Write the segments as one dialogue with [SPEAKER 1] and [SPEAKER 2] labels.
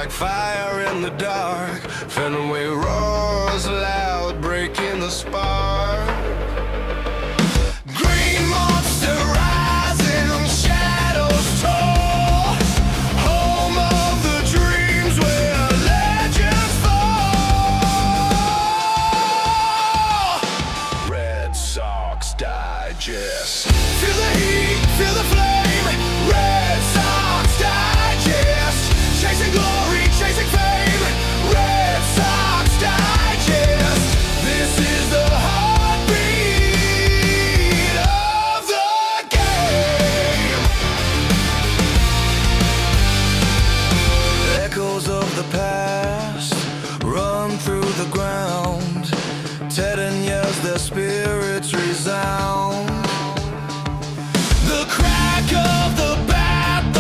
[SPEAKER 1] like fire in the dark. Fenway roars loud, breaking the spark. Green monster rising, shadows tall. Home of the dreams where legends fall. Red Sox Digest. Feel the heat, feel the flame. Red Sox Digest. Chasing glory, chasing fame. Red Sox Digest. This is the heartbeat of the game. Echoes of the past run through the ground. Ted and yells, their spirits resound. The crack of the bat, the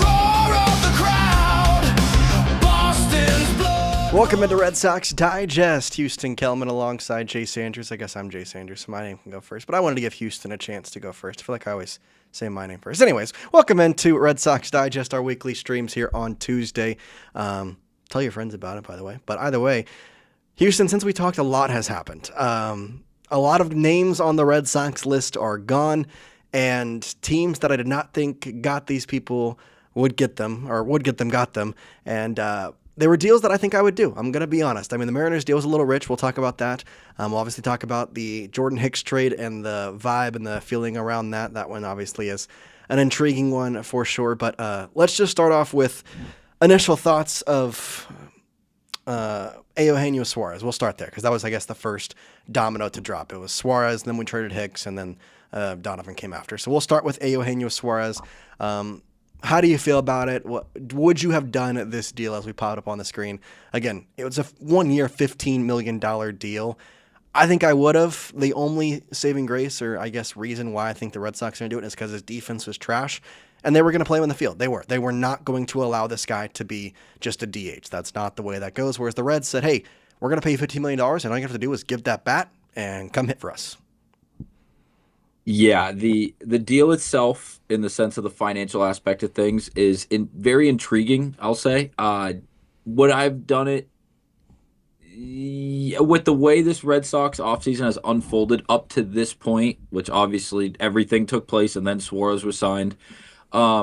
[SPEAKER 1] roar of the crowd. Boston's blood.
[SPEAKER 2] Welcome into Red Sox Digest. Houston Kellman alongside Jace Andrews. I guess I'm Jace Andrews, so my name can go first. But I wanted to give Houston a chance to go first. I feel like I always say my name first. Anyways, welcome into Red Sox Digest, our weekly streams here on Tuesday. Tell your friends about it, by the way. But either way, Houston, since we talked, a lot has happened. A lot of names on the Red Sox list are gone, and teams that I did not think got these people would get them, got them. And they were deals that I think I would do. I'm going to be honest. I mean, the Mariners deal was a little rich. We'll talk about that. We'll obviously talk about the Jordan Hicks trade and the vibe and the feeling around that. That one obviously is an intriguing one for sure. But let's just start off with initial thoughts of Eugenio Suarez. We'll start there because that was, I guess, the first domino to drop. It was Suarez, then we traded Hicks, and then Donovan came after. So we'll start with Eugenio Suarez. How do you feel about it? What would you have done at this deal as we popped up on the screen? Again, it was a 1-year, $15 million deal. I think I would have. The only saving grace, or I guess reason why I think the Red Sox are going to do it is because his defense was trash. And they were going to play him in the field. They were. They were not going to allow this guy to be just a DH. That's not the way that goes. Whereas the Reds said, hey, we're going to pay you $15 million, and all you have to do is give that bat and come hit for us.
[SPEAKER 3] Yeah, the deal itself, in the sense of the financial aspect of things, is very intriguing, I'll say. Would I've done it with the way this Red Sox offseason has unfolded up to this point, which obviously everything took place and then Suarez was signed. I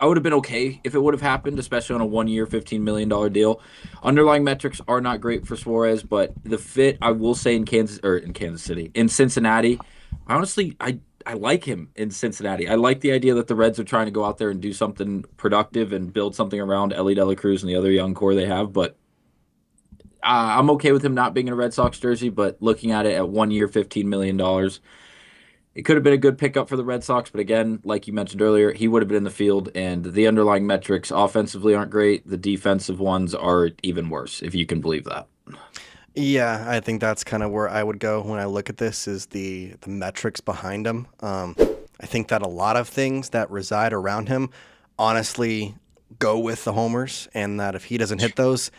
[SPEAKER 3] would have been okay if it would have happened, especially on a 1-year, $15 million deal. Underlying metrics are not great for Suarez, but the fit, I will say, in Cincinnati, honestly, I like him in Cincinnati. I like the idea that the Reds are trying to go out there and do something productive and build something around Ellie De La Cruz and the other young core they have, but I'm okay with him not being in a Red Sox jersey, but looking at it at 1 year, $15 million, it could have been a good pickup for the Red Sox, but again, like you mentioned earlier, he would have been in the field, and the underlying metrics offensively aren't great. The defensive ones are even worse, if you can believe that.
[SPEAKER 2] Yeah, I think that's kind of where I would go when I look at this, is the metrics behind him. I think that a lot of things that reside around him honestly go with the homers, and that if he doesn't hit those,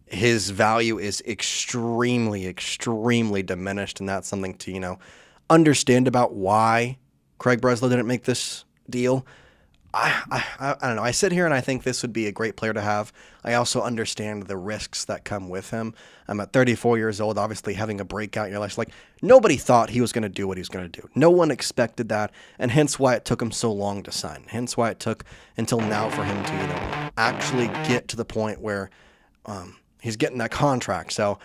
[SPEAKER 2] his value is extremely, extremely diminished, and that's something to, understand about why Craig Breslow didn't make this deal. I don't know. I sit here and I think this would be a great player to have. I also understand the risks that come with him. I'm at 34 years old, obviously having a breakout in your life. Like, nobody thought he was going to do what he was going to do. No one expected that, and hence why it took him so long to sign. Hence why it took until now for him to, actually get to the point where he's getting that contract. So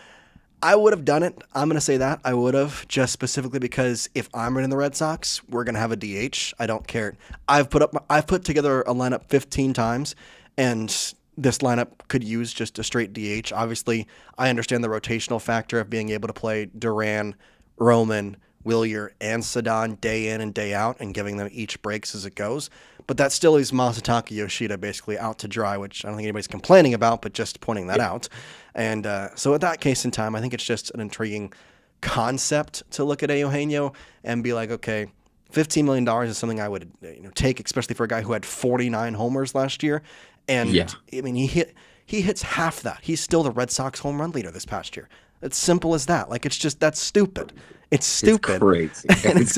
[SPEAKER 2] I would have done it. I'm going to say that. I would have, just specifically because if I'm running the Red Sox, we're going to have a DH. I don't care. I've put together a lineup 15 times, and this lineup could use just a straight DH. Obviously, I understand the rotational factor of being able to play Duran, Roman, Wilyer, and Sadan day in and day out and giving them each breaks as it goes. But that still leaves Masataka Yoshida basically out to dry, which I don't think anybody's complaining about, but just pointing that out. And so at that case in time, I think it's just an intriguing concept to look at Eugenio and be like, okay, $15 million is something I would take, especially for a guy who had 49 homers last year. And I mean, he hits half that. He's still the Red Sox home run leader this past year. It's simple as that. Like, it's just, that's stupid. It's stupid.
[SPEAKER 3] It's crazy.
[SPEAKER 2] And it's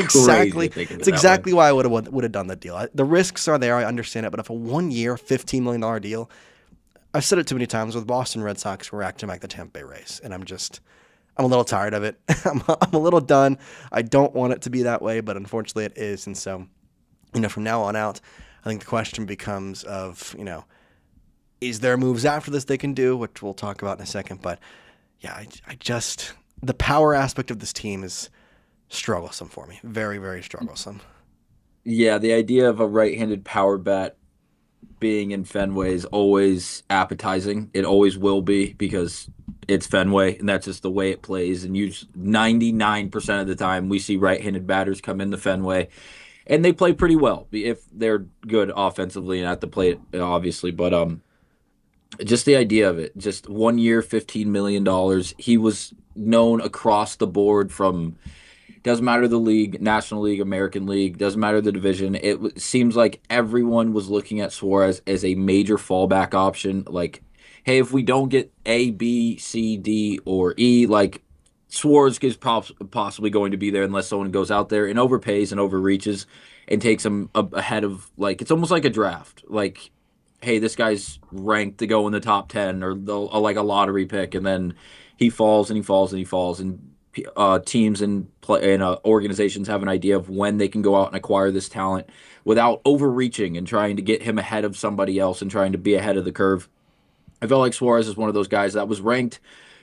[SPEAKER 2] exactly why I would have done the deal. The risks are there. I understand it. But if a 1 year, $15 million deal, I've said it too many times with Boston Red Sox, we're acting like the Tampa Bay Rays, and I'm a little tired of it. I'm a little done. I don't want it to be that way, but unfortunately it is. And so, from now on out, I think the question becomes of, is there moves after this they can do, which we'll talk about in a second. But yeah, the power aspect of this team is strugglesome for me. Very, very strugglesome.
[SPEAKER 3] Yeah, the idea of a right-handed power bat being in Fenway is always appetizing. It always will be because it's Fenway, and that's just the way it plays. And 99% of the time, we see right-handed batters come into Fenway, and they play pretty well if they're good offensively and at the plate, obviously. But just the idea of it, just 1 year, $15 million. He was known across the board from. Doesn't matter the league, National League, American League, doesn't matter the division. It seems like everyone was looking at Suarez as a major fallback option. Like, hey, if we don't get A, B, C, D, or E, like Suarez is possibly going to be there unless someone goes out there and overpays and overreaches and takes him ahead of, like, it's almost like a draft. Like, hey, this guy's ranked to go in the top 10 or like a lottery pick, and then he falls and he falls and he falls, and teams and organizations have an idea of when they can go out and acquire this talent without overreaching and trying to get him ahead of somebody else and trying to be ahead of the curve. I felt like Suarez is one of those guys that was ranked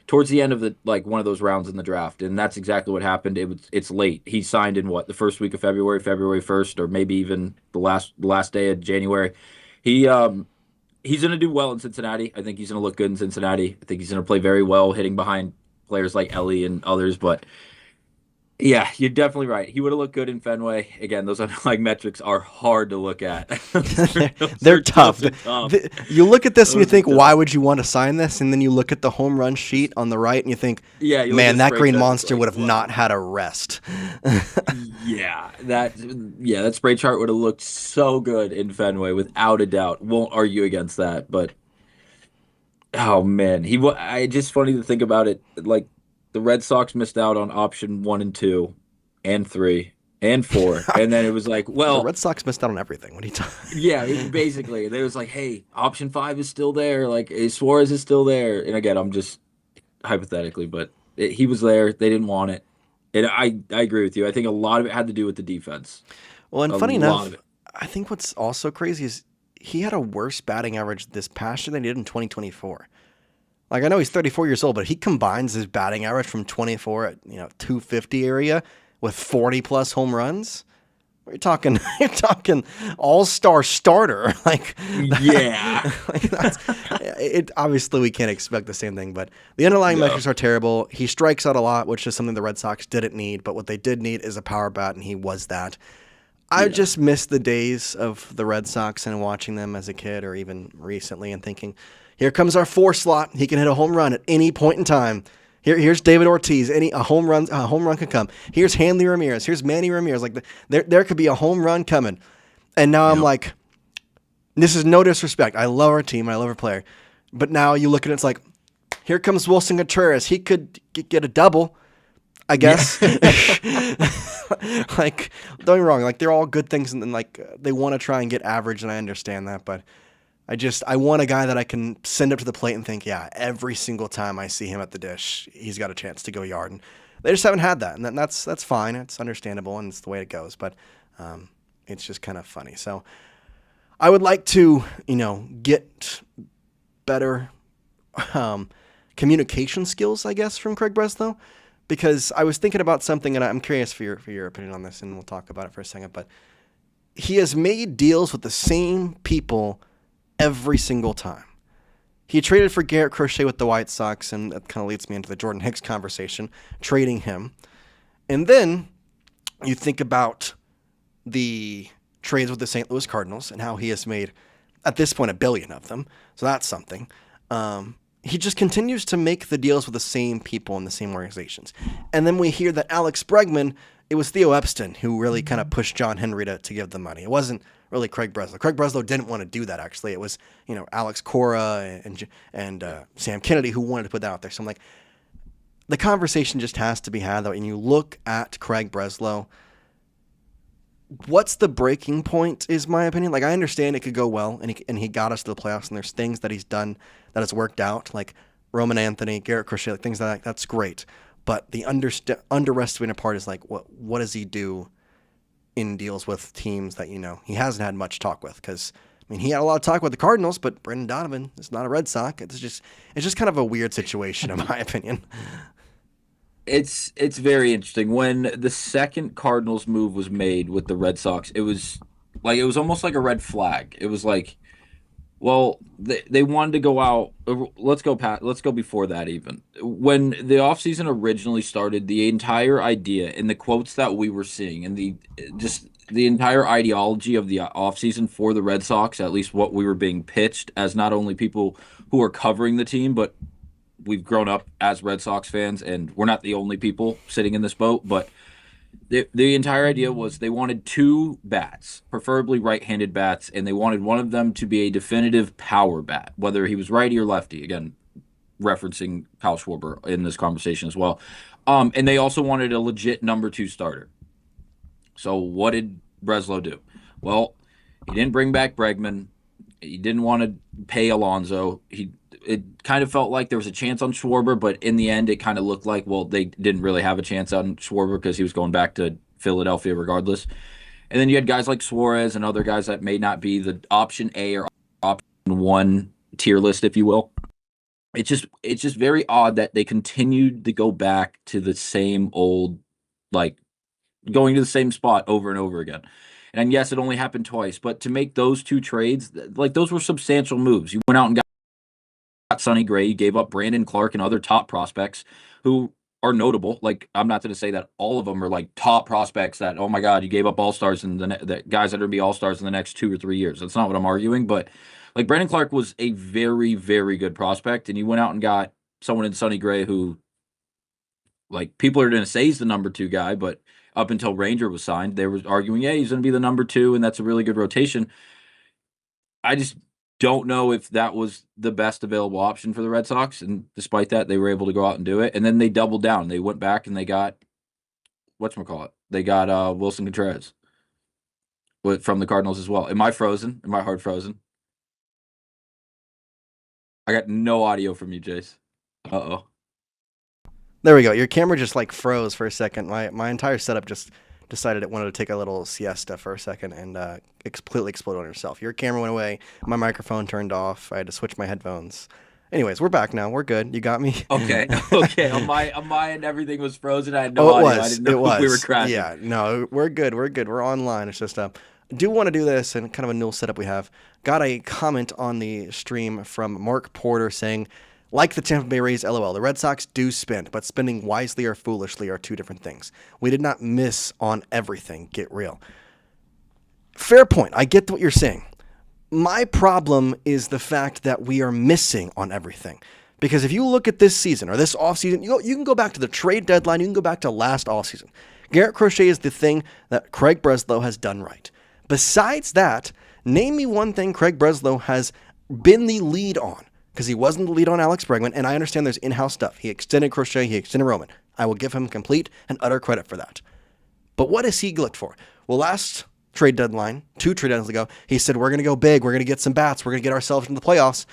[SPEAKER 3] towards the end of one of those rounds in the draft, and that's exactly what happened. It's late. He signed in the first week of February 1st, or maybe even the last day of January. He's going to do well in Cincinnati. I think he's going to look good in Cincinnati. I think he's going to play very well hitting behind players like Ellie and others, but yeah, you're definitely right. He would have looked good in Fenway. Again, those underlying metrics are hard to look at.
[SPEAKER 2] They're tough. You look at this and you think, why would you want to sign this? And then you look at the home run sheet on the right and you think, man, that green monster would have not had a rest.
[SPEAKER 3] that spray chart would have looked so good in Fenway without a doubt. Won't argue against that, but oh man, just funny to think about it. Like the Red Sox missed out on option 1 and 2 and 3 and 4, and then it was like, well,
[SPEAKER 2] the Red Sox missed out on everything. What are you talking?
[SPEAKER 3] Yeah, basically, they was like, hey, option 5 is still there. Like Suarez is still there. And again, I'm just hypothetically, but he was there. They didn't want it, and I agree with you. I think a lot of it had to do with the defense.
[SPEAKER 2] Well, and funny enough, I think what's also crazy is he had a worse batting average this past year than he did in 2024. Like, I know he's 34 years old, but he combines his batting average from 24 at 250 area with 40+ home runs. You're talking all-star starter. Like,
[SPEAKER 3] yeah.
[SPEAKER 2] Obviously, we can't expect the same thing, but the underlying metrics are terrible. He strikes out a lot, which is something the Red Sox didn't need, but what they did need is a power bat, and he was that. I just miss the days of the Red Sox and watching them as a kid or even recently and thinking, here comes our 4 slot. He can hit a home run at any point in time. Here's David Ortiz. A home run can come. Here's Hanley Ramirez. Here's Manny Ramirez. Like there could be a home run coming. And now I'm like, this is no disrespect. I love our team. I love our player. But now you look at it, it's like, here comes Wilson Contreras. He could get a double, I guess. Yeah. Like, don't get me wrong. Like, they're all good things, and like they want to try and get average, and I understand that. But I want a guy that I can send up to the plate and think, yeah, every single time I see him at the dish, he's got a chance to go yard. And they just haven't had that, and that's fine. It's understandable, and it's the way it goes. But it's just kind of funny. So I would like to, get better communication skills, I guess, from Craig Breslow. Because I was thinking about something, and I'm curious for your opinion on this, and we'll talk about it for a second. But he has made deals with the same people every single time. He traded for Garrett Crochet with the White Sox, and that kind of leads me into the Jordan Hicks conversation, trading him. And then you think about the trades with the St. Louis Cardinals and how he has made, at this point, $1 billion of them. So that's something. He just continues to make the deals with the same people in the same organizations. And then we hear that Alex Bregman, it was Theo Epstein who really kind of pushed John Henry to give the money. It wasn't really Craig Breslow. Craig Breslow didn't want to do that, actually. It was, Alex Cora and Sam Kennedy who wanted to put that out there. So I'm like, the conversation just has to be had, though. And you look at Craig Breslow, what's the breaking point is my opinion. Like, I understand it could go well, and he got us to the playoffs, and there's things that he's done that has worked out, like Roman Anthony, Garrett Crochet, like things like that. That's great. But the underestimated part is like, what does he do in deals with teams that, he hasn't had much talk with? Because, I mean, he had a lot of talk with the Cardinals, but Brendan Donovan is not a Red Sox. It's just kind of a weird situation, in my opinion.
[SPEAKER 3] It's very interesting. When the second Cardinals move was made with the Red Sox, it was almost like a red flag. It was like, well, they wanted to go out. Let's go before that even. When the offseason originally started, the entire idea and the quotes that we were seeing and the entire ideology of the offseason for the Red Sox, at least what we were being pitched as not only people who are covering the team, but we've grown up as Red Sox fans, and we're not the only people sitting in this boat, but the entire idea was they wanted two bats, preferably right-handed bats, and they wanted one of them to be a definitive power bat, whether he was righty or lefty. Again, referencing Kyle Schwarber in this conversation as well. And they also wanted a legit number 2 starter. So what did Breslow do? Well, he didn't bring back Bregman. He didn't want to pay Alonso. It kind of felt like there was a chance on Schwarber, but in the end, it kind of looked like, well, they didn't really have a chance on Schwarber because he was going back to Philadelphia regardless. And then you had guys like Suarez and other guys that may not be the option A or option 1 tier list, if you will. It's just very odd that they continued to go back to the same old, like, going to the same spot over and over again. And yes, it only happened twice, but to make those 2 trades, like, those were substantial moves. You went out and got Sonny Gray, you gave up Brandon Clark and other top prospects who are notable. Like, I'm not going to say that all of them are like top prospects that, oh my God, you gave up all-stars and the guys that are going to be all-stars in the next 2 or 3 years. That's not what I'm arguing, but like Brandon Clark was a very, very good prospect, and you went out and got someone in Sonny Gray who, like, people are going to say he's the number 2 guy, but up until Ranger was signed, they were arguing, yeah, he's going to be the number 2, and that's a really good rotation. I just don't know if that was the best available option for the Red Sox, and despite that, they were able to go out and do it. And then they doubled down. They went back and they got They got Wilson Contreras from the Cardinals as well. Am I frozen? Am I hard frozen? I got no audio from you, Jace. Uh-oh.
[SPEAKER 2] There we go. Your camera just like froze for a second. My entire setup just decided it wanted to take a little siesta for a second and completely explode on yourself. Your camera went away. My microphone turned off. I had to switch my headphones. Anyways, we're back now. We're good. You got me?
[SPEAKER 3] Okay. On my end, everything was frozen. I had no audio. I didn't know if we were crashing.
[SPEAKER 2] Yeah, no, we're good. We're online. It's just do want to do this, and kind of a new setup we have. Got a comment on the stream from Mark Porter saying, like the Tampa Bay Rays, LOL, the Red Sox do spend, but spending wisely or foolishly are 2 different things. We did not miss on everything. Get real. Fair point. I get what you're saying. My problem is the fact that we are missing on everything. Because if you look at this season or this offseason, you can go back to the trade deadline, you can go back to last offseason. Garrett Crochet is the thing that Craig Breslow has done right. Besides that, name me one thing Craig Breslow has been the lead on. Because he wasn't the lead on Alex Bregman, and I understand there's in-house stuff. He extended Crochet, he extended Roman. I will give him complete and utter credit for that. But what has he looked for? Well, last trade deadline, 2 trade deadlines ago, he said, we're going to go big, we're going to get some bats, we're going to get ourselves into the playoffs.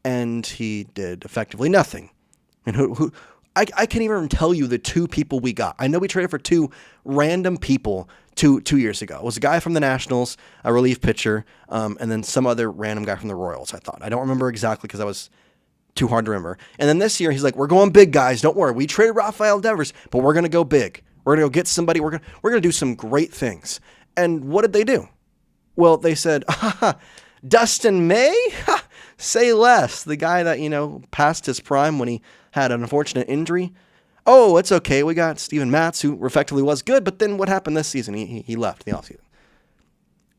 [SPEAKER 2] And he did effectively nothing. And I can't even tell you the 2 people we got. I know we traded for 2 random people two years ago. It was a guy from the Nationals, a relief pitcher, and then some other random guy from the Royals, I thought. I don't remember exactly because that was too hard to remember. And then this year, he's like, we're going big, guys. Don't worry. We traded Rafael Devers, but we're going to go big. We're going to go get somebody. We're going to do some great things. And what did they do? Well, they said, Dustin May? Say less. The guy that, passed his prime when he had an unfortunate injury. Oh, it's okay. We got Steven Matz, who effectively was good, but then what happened this season? He left the offseason.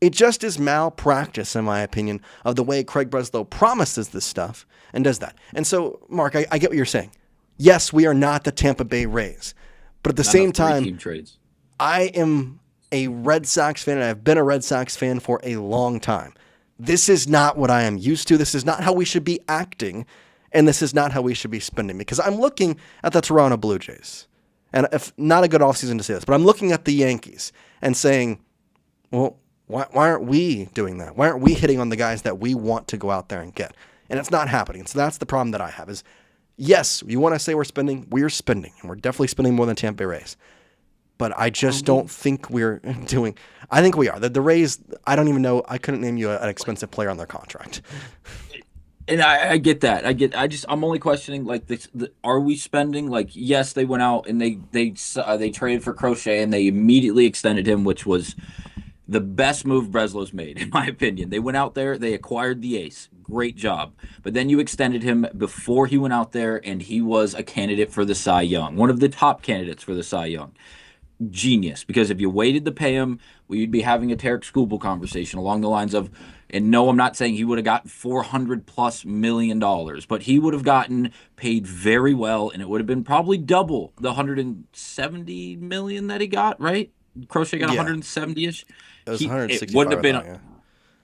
[SPEAKER 2] It just is malpractice, in my opinion, of the way Craig Breslow promises this stuff and does that. And so, Mark, I get what you're saying. Yes, we are not the Tampa Bay Rays, but at the same time,
[SPEAKER 3] team trades.
[SPEAKER 2] I am a Red Sox fan, and I've been a Red Sox fan for a long time. This is not what I am used to. This is not how we should be acting. And this is not how we should be spending, because I'm looking at the Toronto Blue Jays. And if not a good offseason to say this, but I'm looking at the Yankees and saying, Well, why aren't we doing that? Why aren't we hitting on the guys that we want to go out there and get? And it's not happening. So that's the problem that I have is, yes, you want to say we're spending, and we're definitely spending more than Tampa Bay Rays. But I just don't think we're doing. I think we are. The Rays, I don't even know. I couldn't name you an expensive player on their contract.
[SPEAKER 3] And I get that. I'm only questioning like are we spending like yes they went out and they traded for Crochet and they immediately extended him, which was the best move Breslow's made in my opinion. They went out there, they acquired the ace. Great job. But then you extended him before he went out there and he was a candidate for the Cy Young. One of the top candidates for the Cy Young. Genius, because if you waited to pay him, we'd be having a Tarek Skubal conversation along the lines of, and no, I'm not saying he would have gotten $400+ million, but he would have gotten paid very well, and it would have been probably double the $170 million that he got. Right? Crochet got 170ish.
[SPEAKER 2] It was 165.
[SPEAKER 3] It wouldn't have been.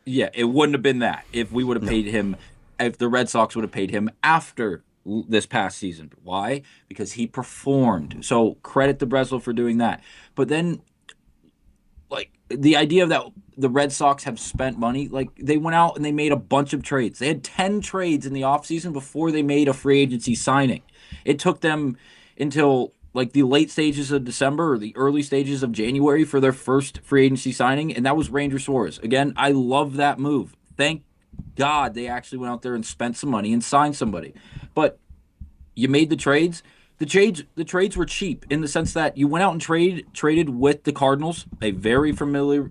[SPEAKER 3] Yeah, it wouldn't have been that if we would have paid him. If the Red Sox would have paid him after this past season. Why? Because he performed. So credit to Breslow for doing that. But then, like, the idea that the Red Sox have spent money, like, they went out and they made a bunch of trades. They had 10 trades in the offseason before they made a free agency signing. It took them until, like, the late stages of December or the early stages of January for their first free agency signing, and that was Ranger Suarez. Again, I love that move. Thank God they actually went out there and spent some money and signed somebody. But you made the trades. The trades were cheap in the sense that you went out and traded with the Cardinals, a very familiar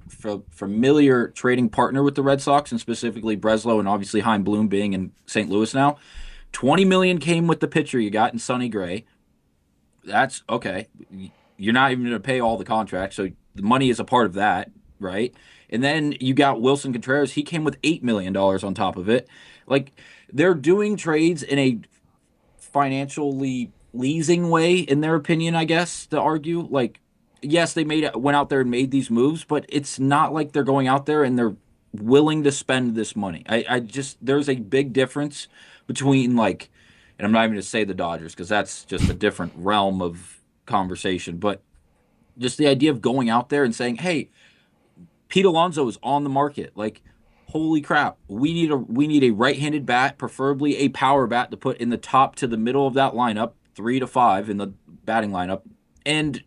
[SPEAKER 3] trading partner with the Red Sox, and specifically Breslow and obviously Hein Bloom being in St. Louis now. $20 million came with the pitcher you got in Sonny Gray. That's okay. You're not even going to pay all the contracts, so the money is a part of that, right? And then you got Wilson Contreras. He came with $8 million on top of it. Like, they're doing trades in a financially pleasing way, in their opinion, I guess, to argue. Like, yes, they went out there and made these moves, but it's not like they're going out there and they're willing to spend this money. I just, there's a big difference between, like, and I'm not even going to say the Dodgers because that's just a different realm of conversation, but just the idea of going out there and saying, hey, Pete Alonso is on the market. Like, holy crap, we need a right-handed bat, preferably a power bat, to put in the top to the middle of that lineup, 3 to 5 in the batting lineup, and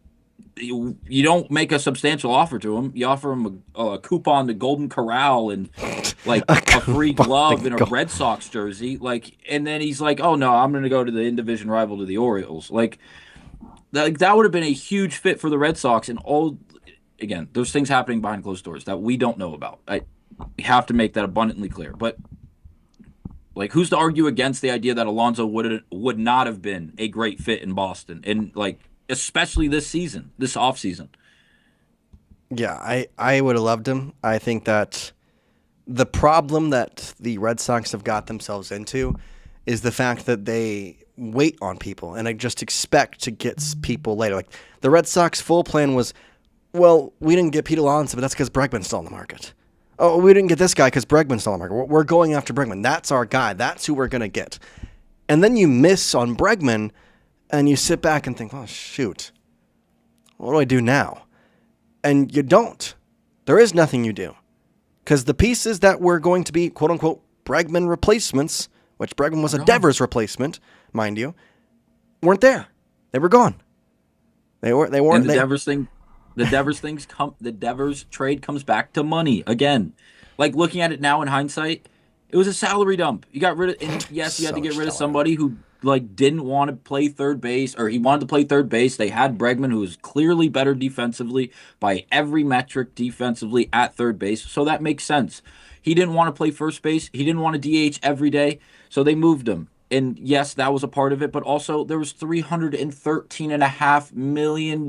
[SPEAKER 3] you don't make a substantial offer to him. You offer him a coupon to Golden Corral and like a free glove and a Red Sox jersey, like, and then he's like, oh no, I'm going to go to the in-division rival to the Orioles. Like that would have been a huge fit for the Red Sox, and all. Again, there's things happening behind closed doors that we don't know about. We have to make that abundantly clear. But, like, who's to argue against the idea that Alonso would not have been a great fit in Boston? And, like, especially this season, this offseason.
[SPEAKER 2] Yeah, I would have loved him. I think that the problem that the Red Sox have got themselves into is the fact that they wait on people and I just expect to get people later. Like, the Red Sox full plan was, well, we didn't get Pete Alonso, but that's because Bregman's still on the market. Oh, we didn't get this guy because Bregman's still on the market. We're going after Bregman. That's our guy. That's who we're going to get. And then you miss on Bregman, and you sit back and think, oh, shoot, what do I do now? And you don't. There is nothing you do. Because the pieces that were going to be, quote-unquote, Bregman replacements, which Bregman was a Devers replacement, mind you, weren't there. They were gone. They weren't.
[SPEAKER 3] And the Devers thing... The Devers trade comes back to money again. Like, looking at it now in hindsight, it was a salary dump. You got rid of, and yes, you had to get rid of somebody who like didn't want to play third base, or he wanted to play third base. They had Bregman, who was clearly better defensively by every metric defensively at third base, so that makes sense. He didn't want to play first base. He didn't want to DH every day, so they moved him. And yes, that was a part of it, but also there was $313.5 million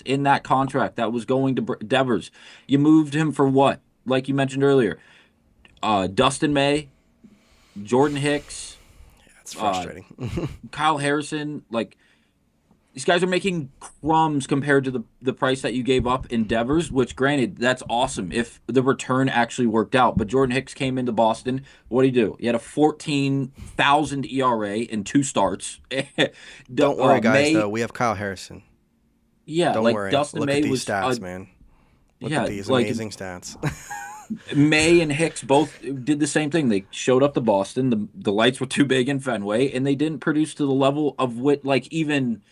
[SPEAKER 3] in that contract that was going to Devers. You moved him for what? Like you mentioned earlier, Dustin May, Jordan Hicks.
[SPEAKER 2] Yeah, it's frustrating.
[SPEAKER 3] Kyle Harrison, like, these guys are making crumbs compared to the price that you gave up in Devers, which, granted, that's awesome if the return actually worked out. But Jordan Hicks came into Boston. What did he do? He had a 14,000 ERA in 2 starts.
[SPEAKER 2] Don't worry, guys, though. We have Kyle Harrison.
[SPEAKER 3] Yeah,
[SPEAKER 2] Don't
[SPEAKER 3] like
[SPEAKER 2] worry.
[SPEAKER 3] Dustin
[SPEAKER 2] Look
[SPEAKER 3] May
[SPEAKER 2] at these
[SPEAKER 3] was
[SPEAKER 2] stats, man. Look
[SPEAKER 3] Yeah,
[SPEAKER 2] at these
[SPEAKER 3] like
[SPEAKER 2] amazing stats.
[SPEAKER 3] May and Hicks both did the same thing. They showed up to Boston. The lights were too big in Fenway, and they didn't produce to the level of what, like, even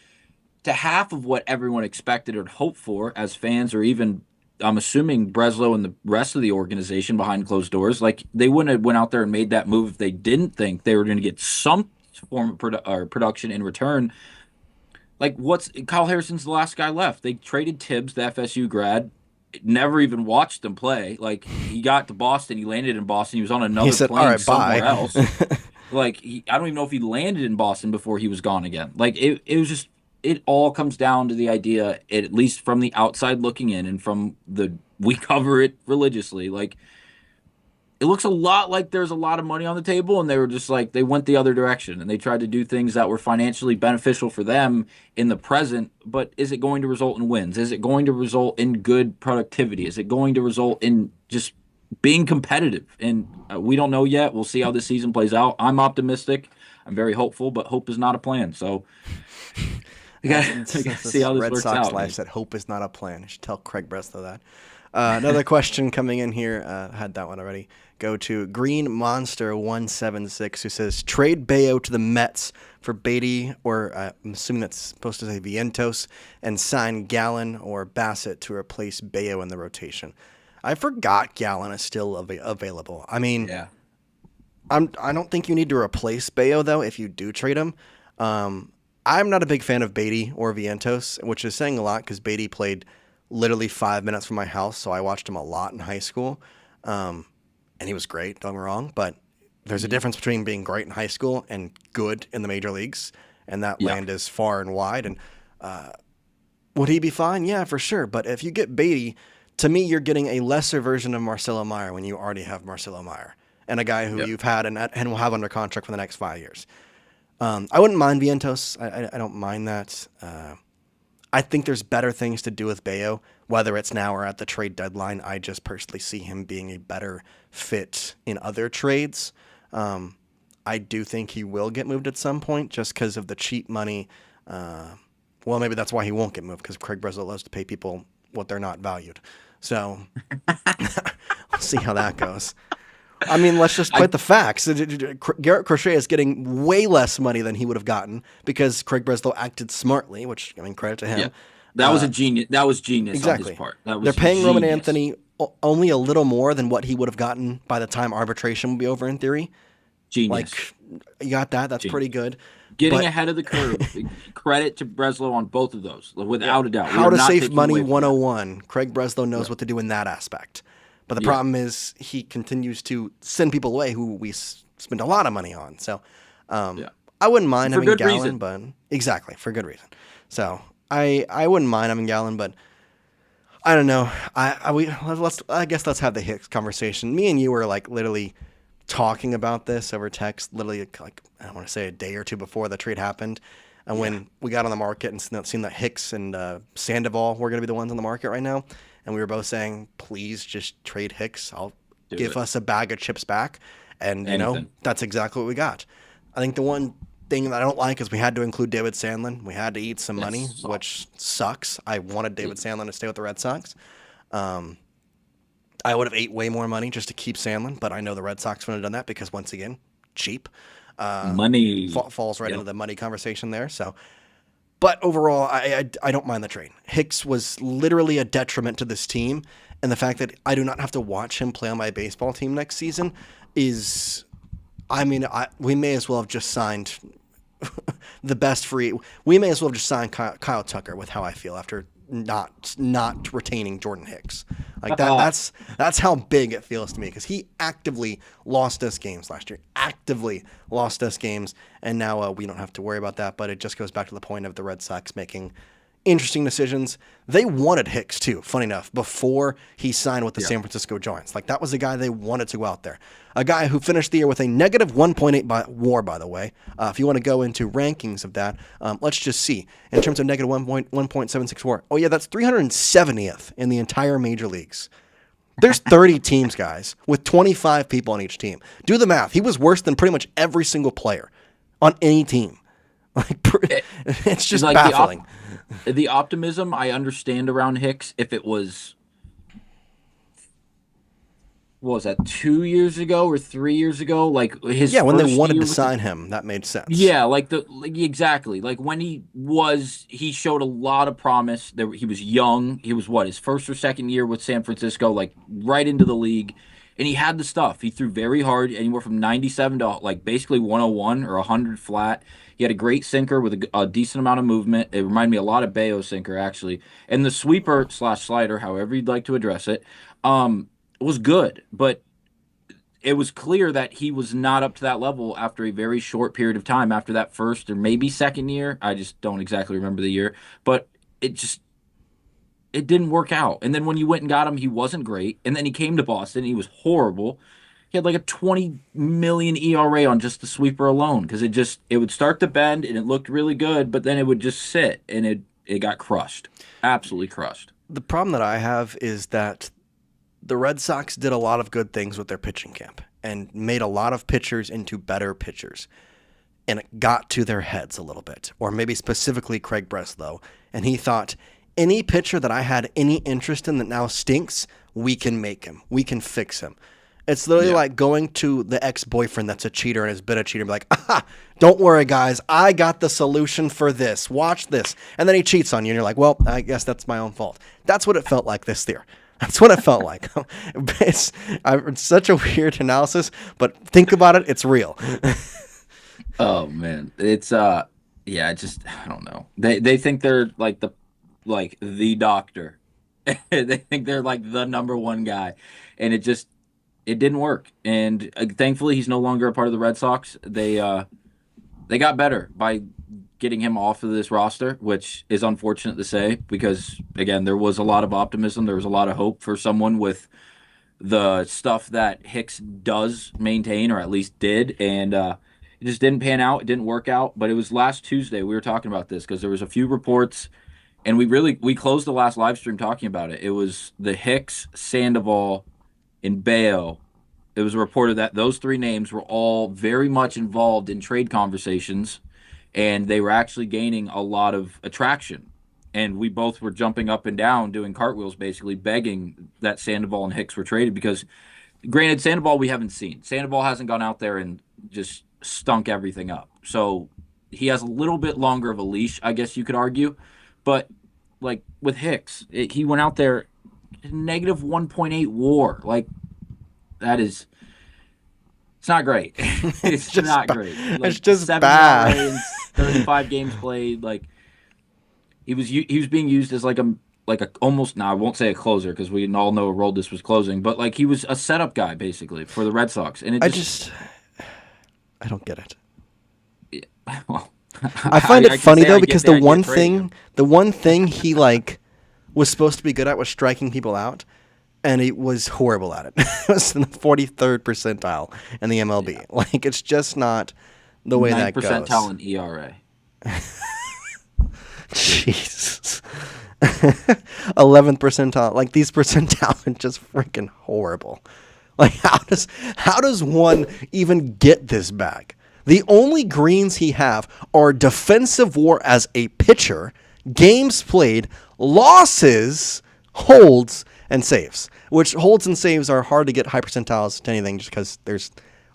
[SPEAKER 3] to half of what everyone expected or hoped for as fans, or even I'm assuming Breslow and the rest of the organization behind closed doors. Like, they wouldn't have went out there and made that move if they didn't think they were going to get some form of production in return. Like, what's Kyle Harrison's the last guy left? They traded Tibbs, the FSU grad. Never even watched him play. Like, he got to Boston, he landed in Boston. He was on
[SPEAKER 2] He
[SPEAKER 3] another
[SPEAKER 2] said, "All
[SPEAKER 3] plane
[SPEAKER 2] right,
[SPEAKER 3] somewhere
[SPEAKER 2] bye."
[SPEAKER 3] else. Like, I don't even know if he landed in Boston before he was gone again. Like, it was just, it all comes down to the idea, at least from the outside looking in, and from we cover it religiously. Like, it looks a lot like there's a lot of money on the table, and they were just like, they went the other direction and they tried to do things that were financially beneficial for them in the present. But is it going to result in wins? Is it going to result in good productivity? Is it going to result in just being competitive? And we don't know yet. We'll see how this season plays out. I'm optimistic. I'm very hopeful, but hope is not a plan. So we got to see how this
[SPEAKER 2] Red
[SPEAKER 3] works
[SPEAKER 2] Sox
[SPEAKER 3] out.
[SPEAKER 2] Life said, "Hope is not a plan." I should tell Craig Breslow that. Another question coming in here. Had that one already. Go to Green Monster 176, who says, trade Bello to the Mets for Beatty, or I'm assuming that's supposed to say Vientos, and sign Gallen or Bassett to replace Bello in the rotation. I forgot Gallen is still available. I mean,
[SPEAKER 3] Yeah.
[SPEAKER 2] I don't think you need to replace Bello, though, if you do trade him. I'm not a big fan of Beatty or Vientos, which is saying a lot because Beatty played literally 5 minutes from my house, so I watched him a lot in high school. And he was great, don't get me wrong, but there's a difference between being great in high school and good in the major leagues, and that land is far and wide. And would he be fine? Yeah, for sure. But if you get Beatty, to me, you're getting a lesser version of Marcelo Meyer when you already have Marcelo Meyer, and a guy who you've had and will have under contract for the next 5 years. I wouldn't mind Vientos. I don't mind that. I think there's better things to do with Bello, whether it's now or at the trade deadline. I just personally see him being a better fit in other trades. I do think he will get moved at some point just because of the cheap money. Well, maybe that's why he won't get moved, because Craig Breslow loves to pay people what they're not valued. So we'll see how that goes. I mean, let's just put the facts. Garrett Crochet is getting way less money than he would have gotten because Craig Breslow acted smartly, which, I mean, credit to him.
[SPEAKER 3] Yeah. That was a genius. That was genius
[SPEAKER 2] exactly.
[SPEAKER 3] on his part.
[SPEAKER 2] They're paying Roman Anthony only a little more than what he would have gotten by the time arbitration would be over, in theory.
[SPEAKER 3] Genius.
[SPEAKER 2] Like, you got that. That's pretty good.
[SPEAKER 3] Getting ahead of the curve. Credit to Breslow on both of those, without a doubt.
[SPEAKER 2] How to save money 101. Craig Breslow knows what to do in that aspect. But the problem is he continues to send people away who we spend a lot of money on. So I wouldn't mind having Gallen, but exactly, for good reason. So I wouldn't mind having Gallen, but I don't know. I guess let's have the Hicks conversation. Me and you were like literally talking about this over text, literally like, I don't want to say a day or two before the trade happened. And when we got on the market and seen that Hicks and Sandoval were going to be the ones on the market right now, and we were both saying, please just trade Hicks. I'll give us a bag of chips back. And, you know, that's exactly what we got. I think the one thing that I don't like is we had to include David Sandlin. We had to eat some money, which sucks. I wanted David Sandlin to stay with the Red Sox. I would have ate way more money just to keep Sandlin, but I know the Red Sox wouldn't have done that because, once again, cheap.
[SPEAKER 3] Money.
[SPEAKER 2] Falls right into the money conversation there. So, but overall, I don't mind the trade. Hicks was literally a detriment to this team, and the fact that I do not have to watch him play on my baseball team next season is, I mean, we may as well have just signed the best free. We may as well have just signed Kyle Tucker with how I feel after not retaining Jordan Hicks. Like that's how big it feels to me, because he actively lost us games last year. Actively lost us games, and now we don't have to worry about that. But it just goes back to the point of the Red Sox making interesting decisions. They wanted Hicks too, funny enough, before he signed with the San Francisco Giants. Like, that was a guy they wanted to go out there. A guy who finished the year with a negative 1.8 WAR, by the way. If you want to go into rankings of that, let's just see. In terms of negative 1.76 WAR, oh yeah, that's 370th in the entire major leagues. There's 30 teams, guys, with 25 people on each team. Do the math. He was worse than pretty much every single player on any team. Like, it's just like baffling.
[SPEAKER 3] The optimism I understand around Hicks if it was what was that, 2 years ago or 3 years ago? Like his
[SPEAKER 2] Yeah, when they
[SPEAKER 3] first
[SPEAKER 2] wanted
[SPEAKER 3] year
[SPEAKER 2] to
[SPEAKER 3] with the
[SPEAKER 2] sign him, that made sense.
[SPEAKER 3] yeah, exactly. Like when he showed a lot of promise. There, he was young. He was what, his first or second year with San Francisco, like right into the league, and he had the stuff. He threw very hard, anywhere from 97 to like basically 101 or 100 flat. He had a great sinker with a decent amount of movement. It reminded me a lot of Bayo sinker actually, and the sweeper slash slider, however you'd like to address it, was good, but it was clear that he was not up to that level after a very short period of time after that first or maybe second year. I just don't exactly remember the year, but it just it didn't work out. And then when you went and got him, he wasn't great. And then he came to Boston, he was horrible. He had like a 20 million ERA on just the sweeper alone because it would start to bend and it looked really good, but then it would just sit and it got crushed. Absolutely crushed.
[SPEAKER 2] The problem that I have is that the Red Sox did a lot of good things with their pitching camp and made a lot of pitchers into better pitchers. And it got to their heads a little bit, or maybe specifically Craig Breslow. And he thought, any pitcher that I had any interest in that now stinks, we can make him. We can fix him. It's literally like going to the ex-boyfriend that's a cheater and has been a cheater and be like, don't worry, guys. I got the solution for this. Watch this. And then he cheats on you, and you're like, well, I guess that's my own fault. That's what it felt like this year. That's what it felt like. It's such a weird analysis, but think about it. It's real.
[SPEAKER 3] Oh man, it's yeah, I don't know. They think they're like the doctor. They think they're like the number one guy, and it didn't work. And thankfully, he's no longer a part of the Red Sox. They got better by getting him off of this roster, which is unfortunate to say because again, there was a lot of optimism, there was a lot of hope for someone with the stuff that Hicks does maintain, or at least did, and it just didn't pan out. It didn't work out. But it was last Tuesday we were talking about this because there was a few reports, and we closed the last live stream talking about it. It was the Hicks, Sandoval, and Bello. It was reported that those three names were all very much involved in trade conversations, and they were actually gaining a lot of attraction. And we both were jumping up and down, doing cartwheels, basically begging that Sandoval and Hicks were traded because, granted, Sandoval we haven't seen. Sandoval hasn't gone out there and just stunk everything up. So he has a little bit longer of a leash, I guess you could argue. But like with Hicks, he went out there negative 1.8 WAR. Like it's not great. It's
[SPEAKER 2] just
[SPEAKER 3] not great. Like,
[SPEAKER 2] it's just
[SPEAKER 3] 7
[SPEAKER 2] bad.
[SPEAKER 3] ERA in 35 games played. Like he was being used as like a almost now I won't say a closer because we all know Aroldis was closing, but like he was a setup guy basically for the Red Sox, and
[SPEAKER 2] I don't get it.
[SPEAKER 3] Yeah, well,
[SPEAKER 2] I find it funny though because the one thing he like was supposed to be good at was striking people out, and he was horrible at it. It was in the 43rd percentile in the MLB. Yeah. Like it's just not the way that goes.
[SPEAKER 3] 9th percentile in ERA.
[SPEAKER 2] Jesus. 11th percentile. Like these percentiles are just freaking horrible. Like how does one even get this back? The only greens he have are defensive WAR as a pitcher, games played, losses, holds, and saves. Which holds and saves are hard to get high percentiles to anything just because there's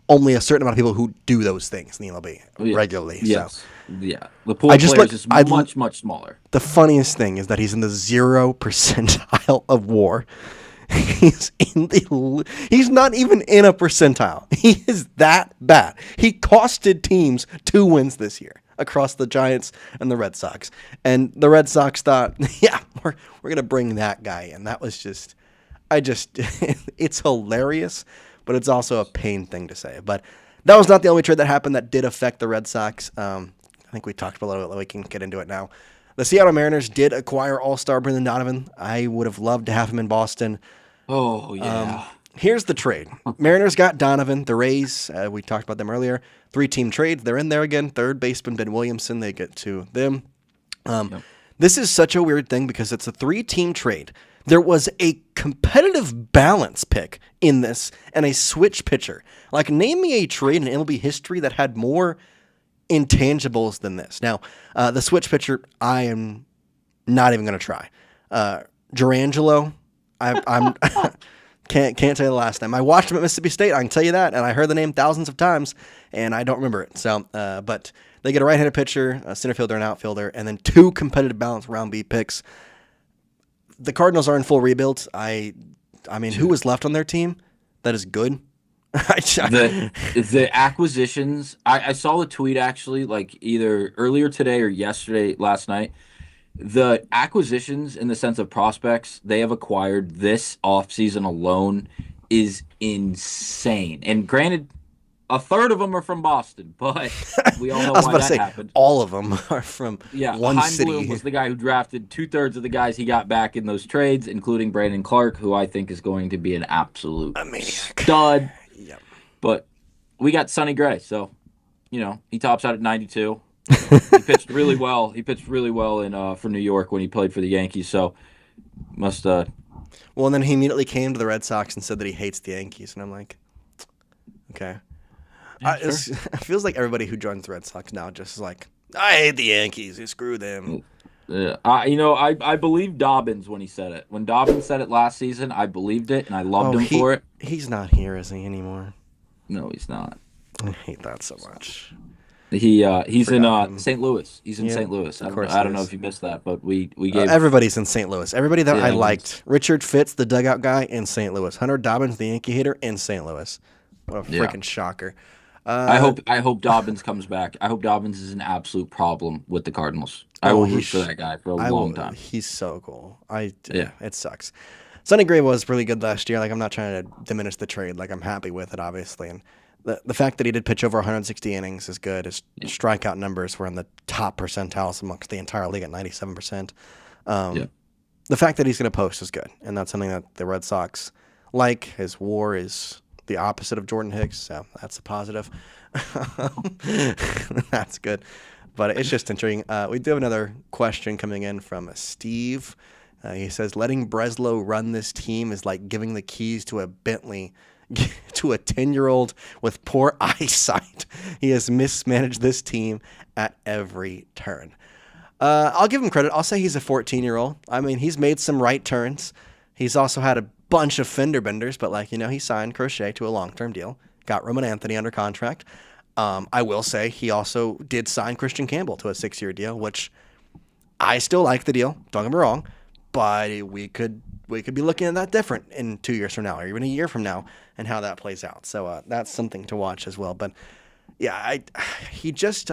[SPEAKER 2] only a certain amount of people who do those things in the MLB regularly.
[SPEAKER 3] Yes.
[SPEAKER 2] So.
[SPEAKER 3] Yeah. The pool of players is much, much smaller.
[SPEAKER 2] The funniest thing is that he's in the 0 percentile of WAR. He's not even in a percentile. He is that bad. He costed teams 2 wins this year across the Giants and the Red Sox. And the Red Sox thought, yeah, we're going to bring that guy in. That was it's hilarious, but it's also a pain thing to say. But that was not the only trade that happened that did affect the Red Sox. I think we talked about it a little bit. We can get into it now. The Seattle Mariners did acquire All-Star Brendan Donovan. I would have loved to have him in Boston.
[SPEAKER 3] Oh, yeah.
[SPEAKER 2] Here's the trade. Mariners got Donovan. The Rays, we talked about them earlier. 3-team trades. They're in there again. Third baseman Ben Williamson. They get to them. This is such a weird thing because it's a 3-team trade. There was a competitive balance pick in this and a switch pitcher. Like, name me a trade in MLB history that had more intangibles than this. Now, the switch pitcher, I am not even going to try. Durangelo, I'm Can't tell you the last time. I watched him at Mississippi State. I can tell you that, and I heard the name thousands of times, and I don't remember it. So, but they get a right-handed pitcher, a center fielder, an outfielder, and then 2 competitive balance round B picks. The Cardinals are in full rebuild. I mean, who was left on their team that is good?
[SPEAKER 3] The acquisitions. I saw the tweet actually, like either earlier today or last night. The acquisitions in the sense of prospects they have acquired this offseason alone is insane. And granted, a third of them are from Boston, but we all know why that happened.
[SPEAKER 2] All of them are from one city.
[SPEAKER 3] Bloom was the guy who drafted 2/3 of the guys he got back in those trades, including Brandon Clark, who I think is going to be an absolute stud.
[SPEAKER 2] Yep.
[SPEAKER 3] But we got Sonny Gray, so he tops out at 92. He pitched really well. He pitched really well in for New York when he played for the Yankees. So must.
[SPEAKER 2] Well, and then he immediately came to the Red Sox and said that he hates the Yankees, and I'm like, okay. It feels like everybody who joins the Red Sox now just is like, I hate the Yankees. Screw them.
[SPEAKER 3] Yeah, I believed Dobbins when he said it. When Dobbins said it last season, I believed it and I loved him for it.
[SPEAKER 2] He's not here, is he, anymore?
[SPEAKER 3] No, he's not.
[SPEAKER 2] I hate that so much.
[SPEAKER 3] He's in St. Louis. He's in St. Louis. I don't know if you missed that, but we gave
[SPEAKER 2] everybody's in St. Louis. Everybody that I liked. Richard Fitz, the dugout guy, in St. Louis. Hunter Dobbins, the Yankee hitter, in St. Louis. What a freaking shocker.
[SPEAKER 3] I hope Dobbins comes back. I hope Dobbins is an absolute problem with the Cardinals. I will root for that guy for a long time.
[SPEAKER 2] He's so cool. It sucks. Sonny Gray was really good last year. Like, I'm not trying to diminish the trade. Like, I'm happy with it, obviously. And the fact that he did pitch over 160 innings is good. His strikeout numbers were in the top percentiles amongst the entire league at 97%. The fact that he's going to post is good, and that's something that the Red Sox like. His WAR is the opposite of Jordan Hicks, so that's a positive. That's good. But it's just intriguing. We do have another question coming in from Steve. He says, letting Breslow run this team is like giving the keys to a Bentley to a 10-year-old with poor eyesight. He has mismanaged this team at every turn. I'll give him credit. I'll say he's a 14-year-old. I mean, he's made some right turns. He's also had a bunch of fender benders, but he signed Crochet to a long-term deal, got Roman Anthony under contract. I will say he also did sign Christian Campbell to a 6-year deal, which I still like the deal. Don't get me wrong, but we could be looking at that different in 2 years from now, or even a year from now, and how that plays out. So that's something to watch as well. But yeah, he just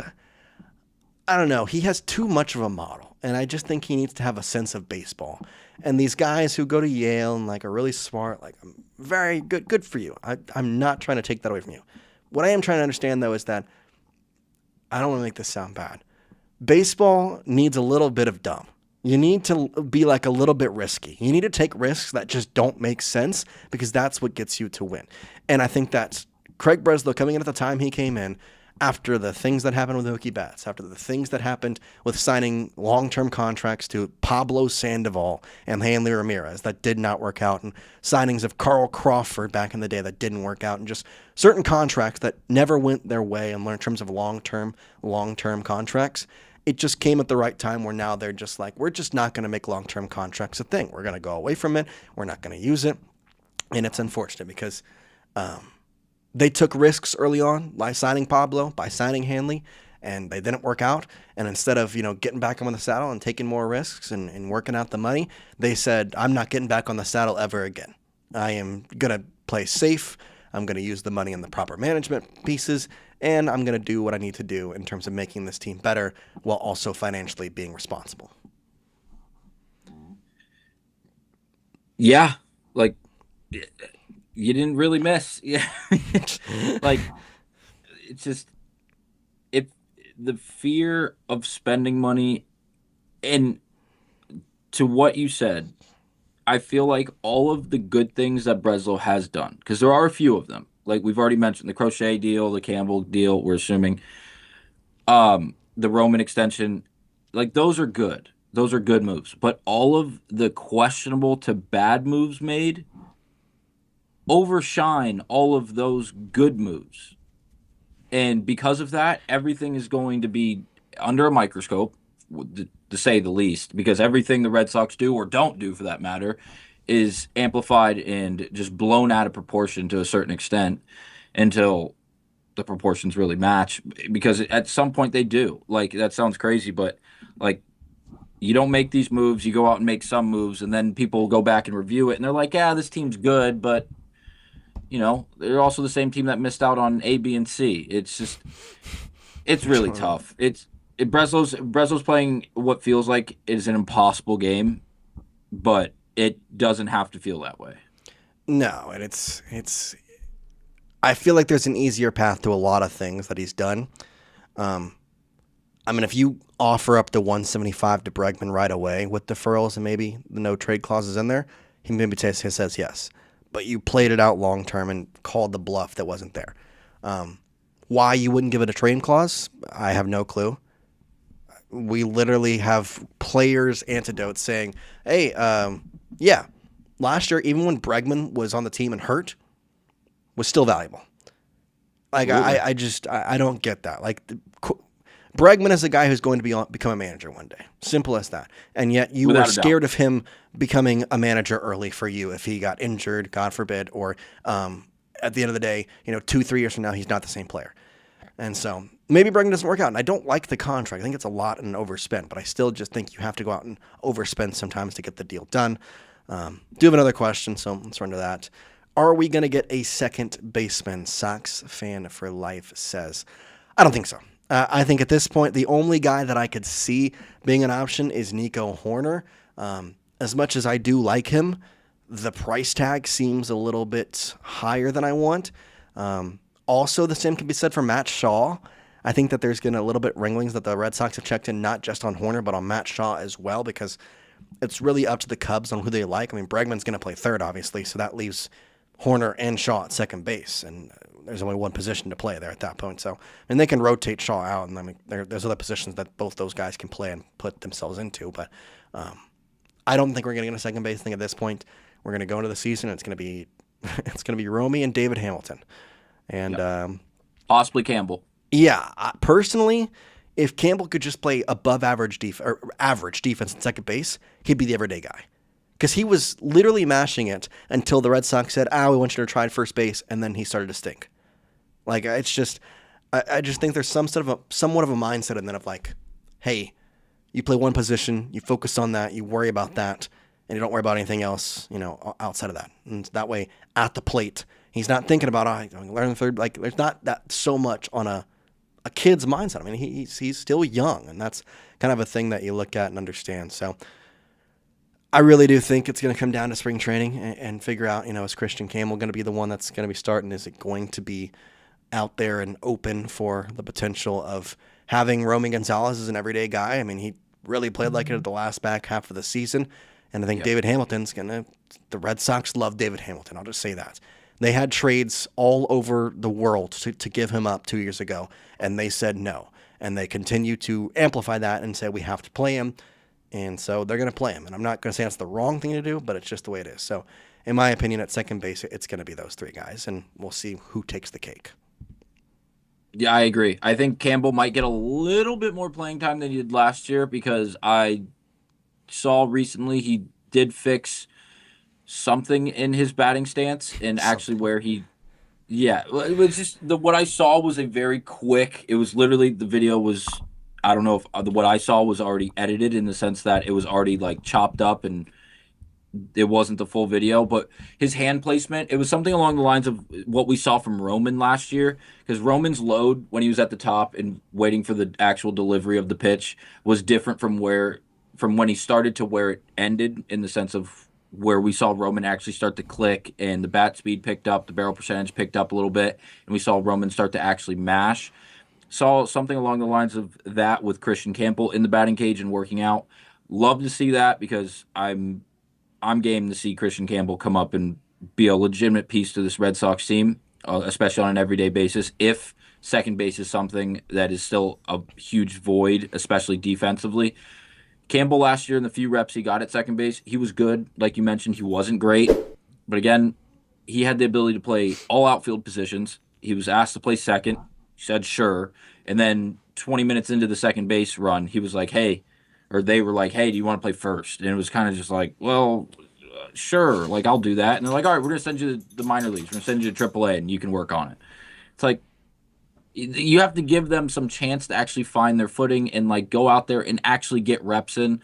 [SPEAKER 2] I don't know. He has too much of a model, and I just think he needs to have a sense of baseball. And these guys who go to Yale and are really smart, very good for you. I'm not trying to take that away from you. What I am trying to understand, though, is that I don't want to make this sound bad. Baseball needs a little bit of dumb. You need to be a little bit risky. You need to take risks that just don't make sense, because that's what gets you to win. And I think that's Craig Breslow coming in at the time he came in, after the things that happened with Mookie Betts, after the things that happened with signing long-term contracts to Pablo Sandoval and Hanley Ramirez that did not work out, and signings of Carl Crawford back in the day that didn't work out, and just certain contracts that never went their way in terms of long-term contracts. It just came at the right time where now they're just we're just not going to make long-term contracts a thing. We're going to go away from it. We're not going to use it. And it's unfortunate because they took risks early on by signing Pablo, by signing Hanley, and they didn't work out. And instead of, getting back on the saddle and taking more risks and working out the money, they said, I'm not getting back on the saddle ever again. I am going to play safe. I'm going to use the money in the proper management pieces, and I'm going to do what I need to do in terms of making this team better while also financially being responsible.
[SPEAKER 3] Yeah, you didn't really miss. Yeah. It's just the fear of spending money, and to what you said, I feel like all of the good things that Breslow has done, because there are a few of them, like we've already mentioned, the Crochet deal, the Campbell deal, we're assuming, the Roman extension, those are good. Those are good moves. But all of the questionable to bad moves made overshine all of those good moves. And because of that, everything is going to be under a microscope, to say the least, because everything the Red Sox do, or don't do for that matter, is amplified and just blown out of proportion to a certain extent until the proportions really match, because at some point they do. Like, that sounds crazy, but like, you don't make these moves, you go out and make some moves, and then people go back and review it, and they're like, yeah, this team's good, but they're also the same team that missed out on A, B, and C. It's really tough. Breslow's playing what feels like is an impossible game, but it doesn't have to feel that way.
[SPEAKER 2] No, and I feel like there's an easier path to a lot of things that he's done. I mean, if you offer up the 175 to Bregman right away with deferrals and maybe the no trade clauses in there, he maybe says yes. But you played it out long term and called the bluff that wasn't there. Why you wouldn't give it a trade clause, I have no clue. We literally have players' antidotes saying, hey, yeah, last year, even when Bregman was on the team and hurt, was still valuable. Like, I don't get that. Like, Bregman is a guy who's going to become a manager one day. Simple as that. And yet you were scared of him becoming a manager early for you if he got injured, God forbid, or at the end of the day, 2-3 years from now, he's not the same player. And so maybe Bregman doesn't work out. And I don't like the contract. I think it's a lot and overspent, but I still just think you have to go out and overspend sometimes to get the deal done. Do have another question, so let's run to that. Are we going to get a second baseman? Sox fan for life says. I don't think so. I think at this point, the only guy that I could see being an option is Nico Hoerner. As much as I do like him, the price tag seems a little bit higher than I want. Also, the same can be said for Matt Shaw. I think that there's been a little bit ringlings that the Red Sox have checked in, not just on Hoerner, but on Matt Shaw as well, because it's really up to the Cubs on who they like. I mean, Bregman's going to play third, obviously, so that leaves Hoerner and Shaw at second base, and there's only one position to play there at that point. So, and they can rotate Shaw out, and I mean, there's other positions that both those guys can play and put themselves into. But I don't think we're going to get a second base thing at this point. We're going to go into the season, and it's going to be Romy and David Hamilton, and
[SPEAKER 3] possibly Campbell.
[SPEAKER 2] Yeah, personally, if Campbell could just play above average defense at second base, he'd be the everyday guy. Because he was literally mashing it until the Red Sox said, we want you to try first base, and then he started to stink. Like, it's just, I just think there's somewhat of a mindset in that of like, hey, you play one position, you focus on that, you worry about that, and you don't worry about anything else, outside of that. And that way, at the plate, he's not thinking about, I'm learning the third. Like, there's not that so much on a kid's mindset. I mean, he's still young, and that's kind of a thing that you look at and understand. So, I really do think it's going to come down to spring training and figure out, is Christian Campbell going to be the one that's going to be starting? Is it going to be out there and open for the potential of having Romy Gonzalez as an everyday guy? I mean, he really played like it at the last back half of the season. And I think David Hamilton's the Red Sox love David Hamilton. I'll just say that. They had trades all over the world to give him up 2 years ago, and they said no. And they continue to amplify that and say we have to play him. And so they're going to play him. And I'm not going to say that's the wrong thing to do, but it's just the way it is. So in my opinion, at second base, it's going to be those three guys, and we'll see who takes the cake.
[SPEAKER 3] Yeah, I agree. I think Campbell might get a little bit more playing time than he did last year, because I saw recently he did fix something in his batting stance, and actually where he it was just what I saw was a very quick, it was literally, the video was, I don't know if what I saw was already edited in the sense that it was already like chopped up and it wasn't the full video, but his hand placement, it was something along the lines of what we saw from Roman last year, because Roman's load when he was at the top and waiting for the actual delivery of the pitch was different from when he started to where it ended, in the sense of where we saw Roman actually start to click and the bat speed picked up, the barrel percentage picked up a little bit, and we saw Roman start to actually mash. Saw something along the lines of that with Christian Campbell in the batting cage and working out. Love to see that, because I'm game to see Christian Campbell come up and be a legitimate piece to this Red Sox team, especially on an everyday basis. If second base is something that is still a huge void, especially defensively. Campbell last year, in the few reps he got at second base, he was good. Like you mentioned, he wasn't great. But again, he had the ability to play all outfield positions. He was asked to play second. He said sure. And then 20 minutes into the second base run, he was like, hey, or they were like, hey, do you want to play first? And it was kind of just like, well, sure, like I'll do that. And they're like, all right, we're gonna send you the minor leagues. We're gonna send you to AAA, and you can work on it. It's like you have to give them some chance to actually find their footing and like go out there and actually get reps in.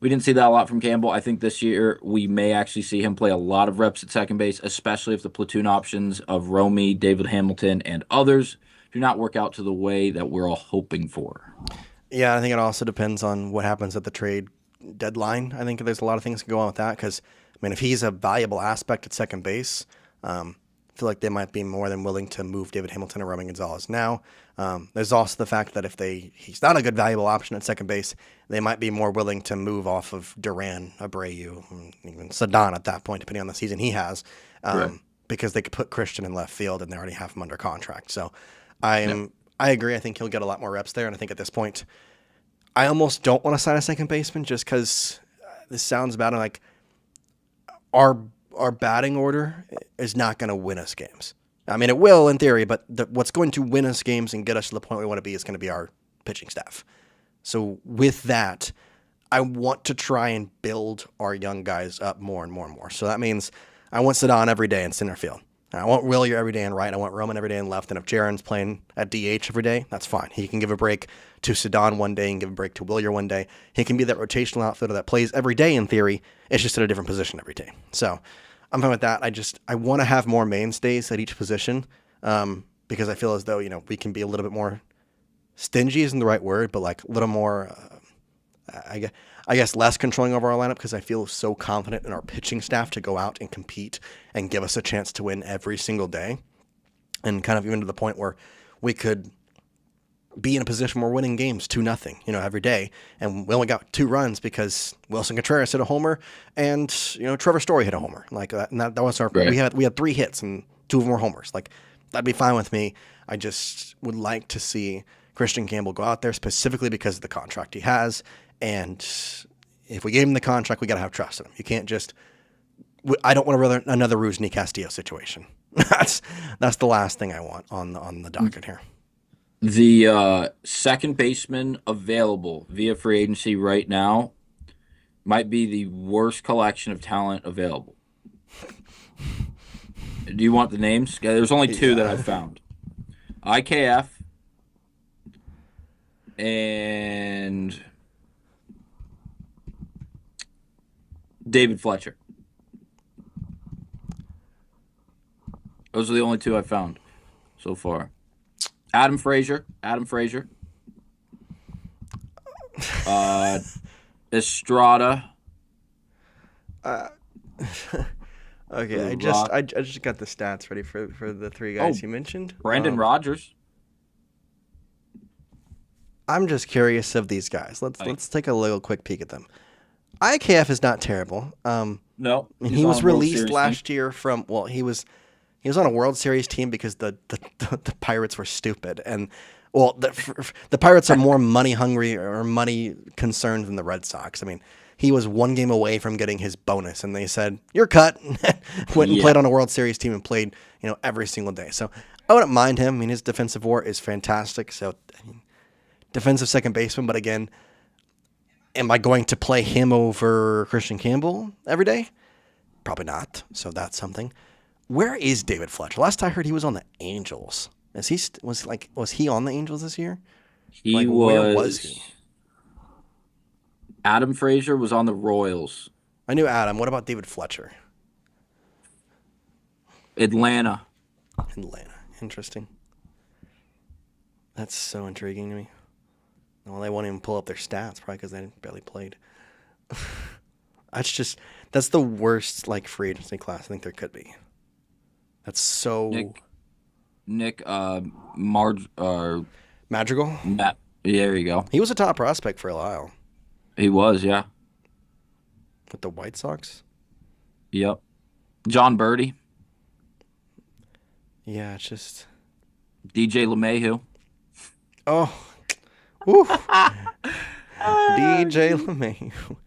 [SPEAKER 3] We didn't see that a lot from Campbell. I think this year we may actually see him play a lot of reps at second base, especially if the platoon options of Romy, David Hamilton, and others do not work out to the way that we're all hoping for.
[SPEAKER 2] Yeah, I think it also depends on what happens at the trade deadline. I think there's a lot of things that go on with that because, I mean, if he's a valuable aspect at second base, I feel like they might be more than willing to move David Hamilton or Roman Gonzalez now. There's also the fact that if he's not a good valuable option at second base, they might be more willing to move off of Duran, Abreu, and even Sedon at that point, depending on the season he has,
[SPEAKER 3] Right.
[SPEAKER 2] because they could put Christian in left field and they already have him under contract. So I agree. I think he'll get a lot more reps there, and I think at this point, I almost don't want to sign a second baseman just because this sounds bad. And like our batting order is not going to win us games. I mean, it will in theory, but what's going to win us games and get us to the point we want to be is going to be our pitching staff. So with that, I want to try and build our young guys up more and more and more. So that means I want Sedon every day in center field. And I want Willier every day in right. I want Roman every day in left. And if Jarren's playing at DH every day, that's fine. He can give a break to Sedon one day and give a break to Willier one day. He can be that rotational outfielder that plays every day in theory. It's just at a different position every day. So I'm fine with that. I want to have more mainstays at each position because I feel as though, we can be a little bit more stingy isn't the right word, but like a little more, I guess less controlling over our lineup because I feel so confident in our pitching staff to go out and compete and give us a chance to win every single day. And kind of even to the point where we could be in a position where we're winning games 2-0, every day. And we only got 2 runs because Wilson Contreras hit a homer and, Trevor Story hit a homer. Like that, and that was our,
[SPEAKER 3] Right.
[SPEAKER 2] we had 3 hits and 2 of them were homers. Like that'd be fine with me. I just would like to see Christian Campbell go out there specifically because of the contract he has. And if we gave him the contract, we got to have trust in him. You can't just, I don't want another Rusney Castillo situation. That's the last thing I want on the docket here.
[SPEAKER 3] The second baseman available via free agency right now might be the worst collection of talent available. Do you want the names? There's only 2 that I've found. IKF and David Fletcher. Those are the only 2 I've found so far. Adam Frazier. Estrada.
[SPEAKER 2] Okay, I just got the stats ready for the 3 guys you mentioned.
[SPEAKER 3] Brandon Rogers.
[SPEAKER 2] I'm just curious of these guys. Let's take a little quick peek at them. IKF is not terrible.
[SPEAKER 3] No,
[SPEAKER 2] he was released last year from he was on a World Series team because the Pirates were stupid and the Pirates are more money hungry or money concerned than the Red Sox. I mean, he was 1 game away from getting his bonus and they said, "You're cut." Went and played on a World Series team and played, every single day. So I wouldn't mind him. I mean, his defensive WAR is fantastic. So defensive second baseman, but again, am I going to play him over Christian Campbell every day? Probably not. So that's something. Where is David Fletcher? Last I heard, he was on the Angels. Was he on the Angels this year? Where was he?
[SPEAKER 3] Adam Frazier was on the Royals.
[SPEAKER 2] I knew Adam. What about David Fletcher?
[SPEAKER 3] Atlanta.
[SPEAKER 2] Interesting. That's so intriguing to me. Well, they won't even pull up their stats, probably because they barely played. That's the worst free agency class I think there could be. That's so
[SPEAKER 3] Nick
[SPEAKER 2] Madrigal.
[SPEAKER 3] There you go.
[SPEAKER 2] He was a top prospect for a while.
[SPEAKER 3] He was, yeah.
[SPEAKER 2] With the White Sox.
[SPEAKER 3] Yep. John Birdie.
[SPEAKER 2] Yeah, it's just
[SPEAKER 3] DJ LeMahieu.
[SPEAKER 2] Oh. Woo. DJ LeMahieu.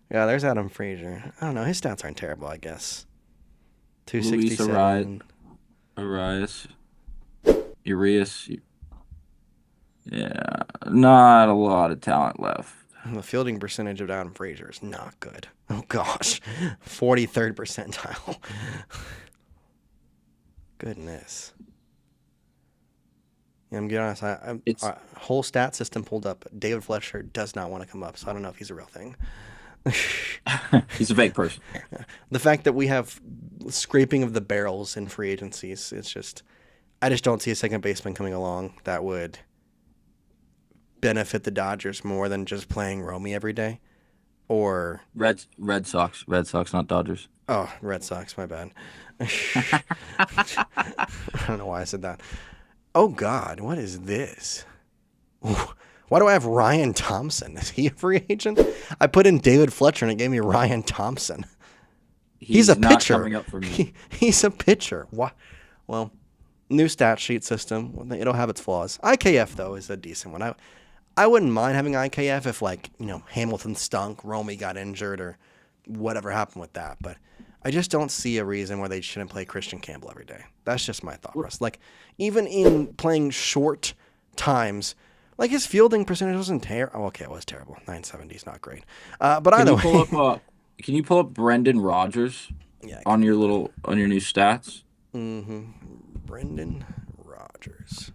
[SPEAKER 2] Yeah, there's Adam Frazier. I don't know. His stats aren't terrible, I guess. 267.
[SPEAKER 3] Arias. Urias. Yeah, not a lot of talent left.
[SPEAKER 2] The fielding percentage of Adam Frazier is not good. Oh, gosh. 43rd percentile. Goodness. Yeah, I'm going to be honest.
[SPEAKER 3] It's
[SPEAKER 2] Whole stat system pulled up. David Fletcher does not want to come up, so I don't know if he's a real thing.
[SPEAKER 3] he's a fake person.
[SPEAKER 2] The fact that we have scraping of the barrels in free agencies, it's just, I just don't see a second baseman coming along that would benefit the Dodgers more than just playing Romy every day. Or
[SPEAKER 3] Red Sox, not Dodgers.
[SPEAKER 2] oh, Red Sox, my bad. I don't know why I said that. Oh God, what is this? Why do I have Ryan Thompson? Is he a free agent? I put in David Fletcher and it gave me Ryan Thompson. He's a
[SPEAKER 3] not
[SPEAKER 2] pitcher.
[SPEAKER 3] coming up for me.
[SPEAKER 2] He's a pitcher. Why? Well, new stat sheet system. It'll have its flaws. IKF though is a decent one. I wouldn't mind having IKF if Hamilton stunk, Romy got injured, or whatever happened with that. But I just don't see a reason why they shouldn't play Christian Campbell every day. That's just my thought process. Like even in playing short times. Like his fielding percentage wasn't terrible. Oh, okay, it was terrible. 970 is not great. But either way,
[SPEAKER 3] can you pull up Brendan Rodgers?
[SPEAKER 2] Yeah,
[SPEAKER 3] on your new stats.
[SPEAKER 2] Mm-hmm. Brendan Rodgers.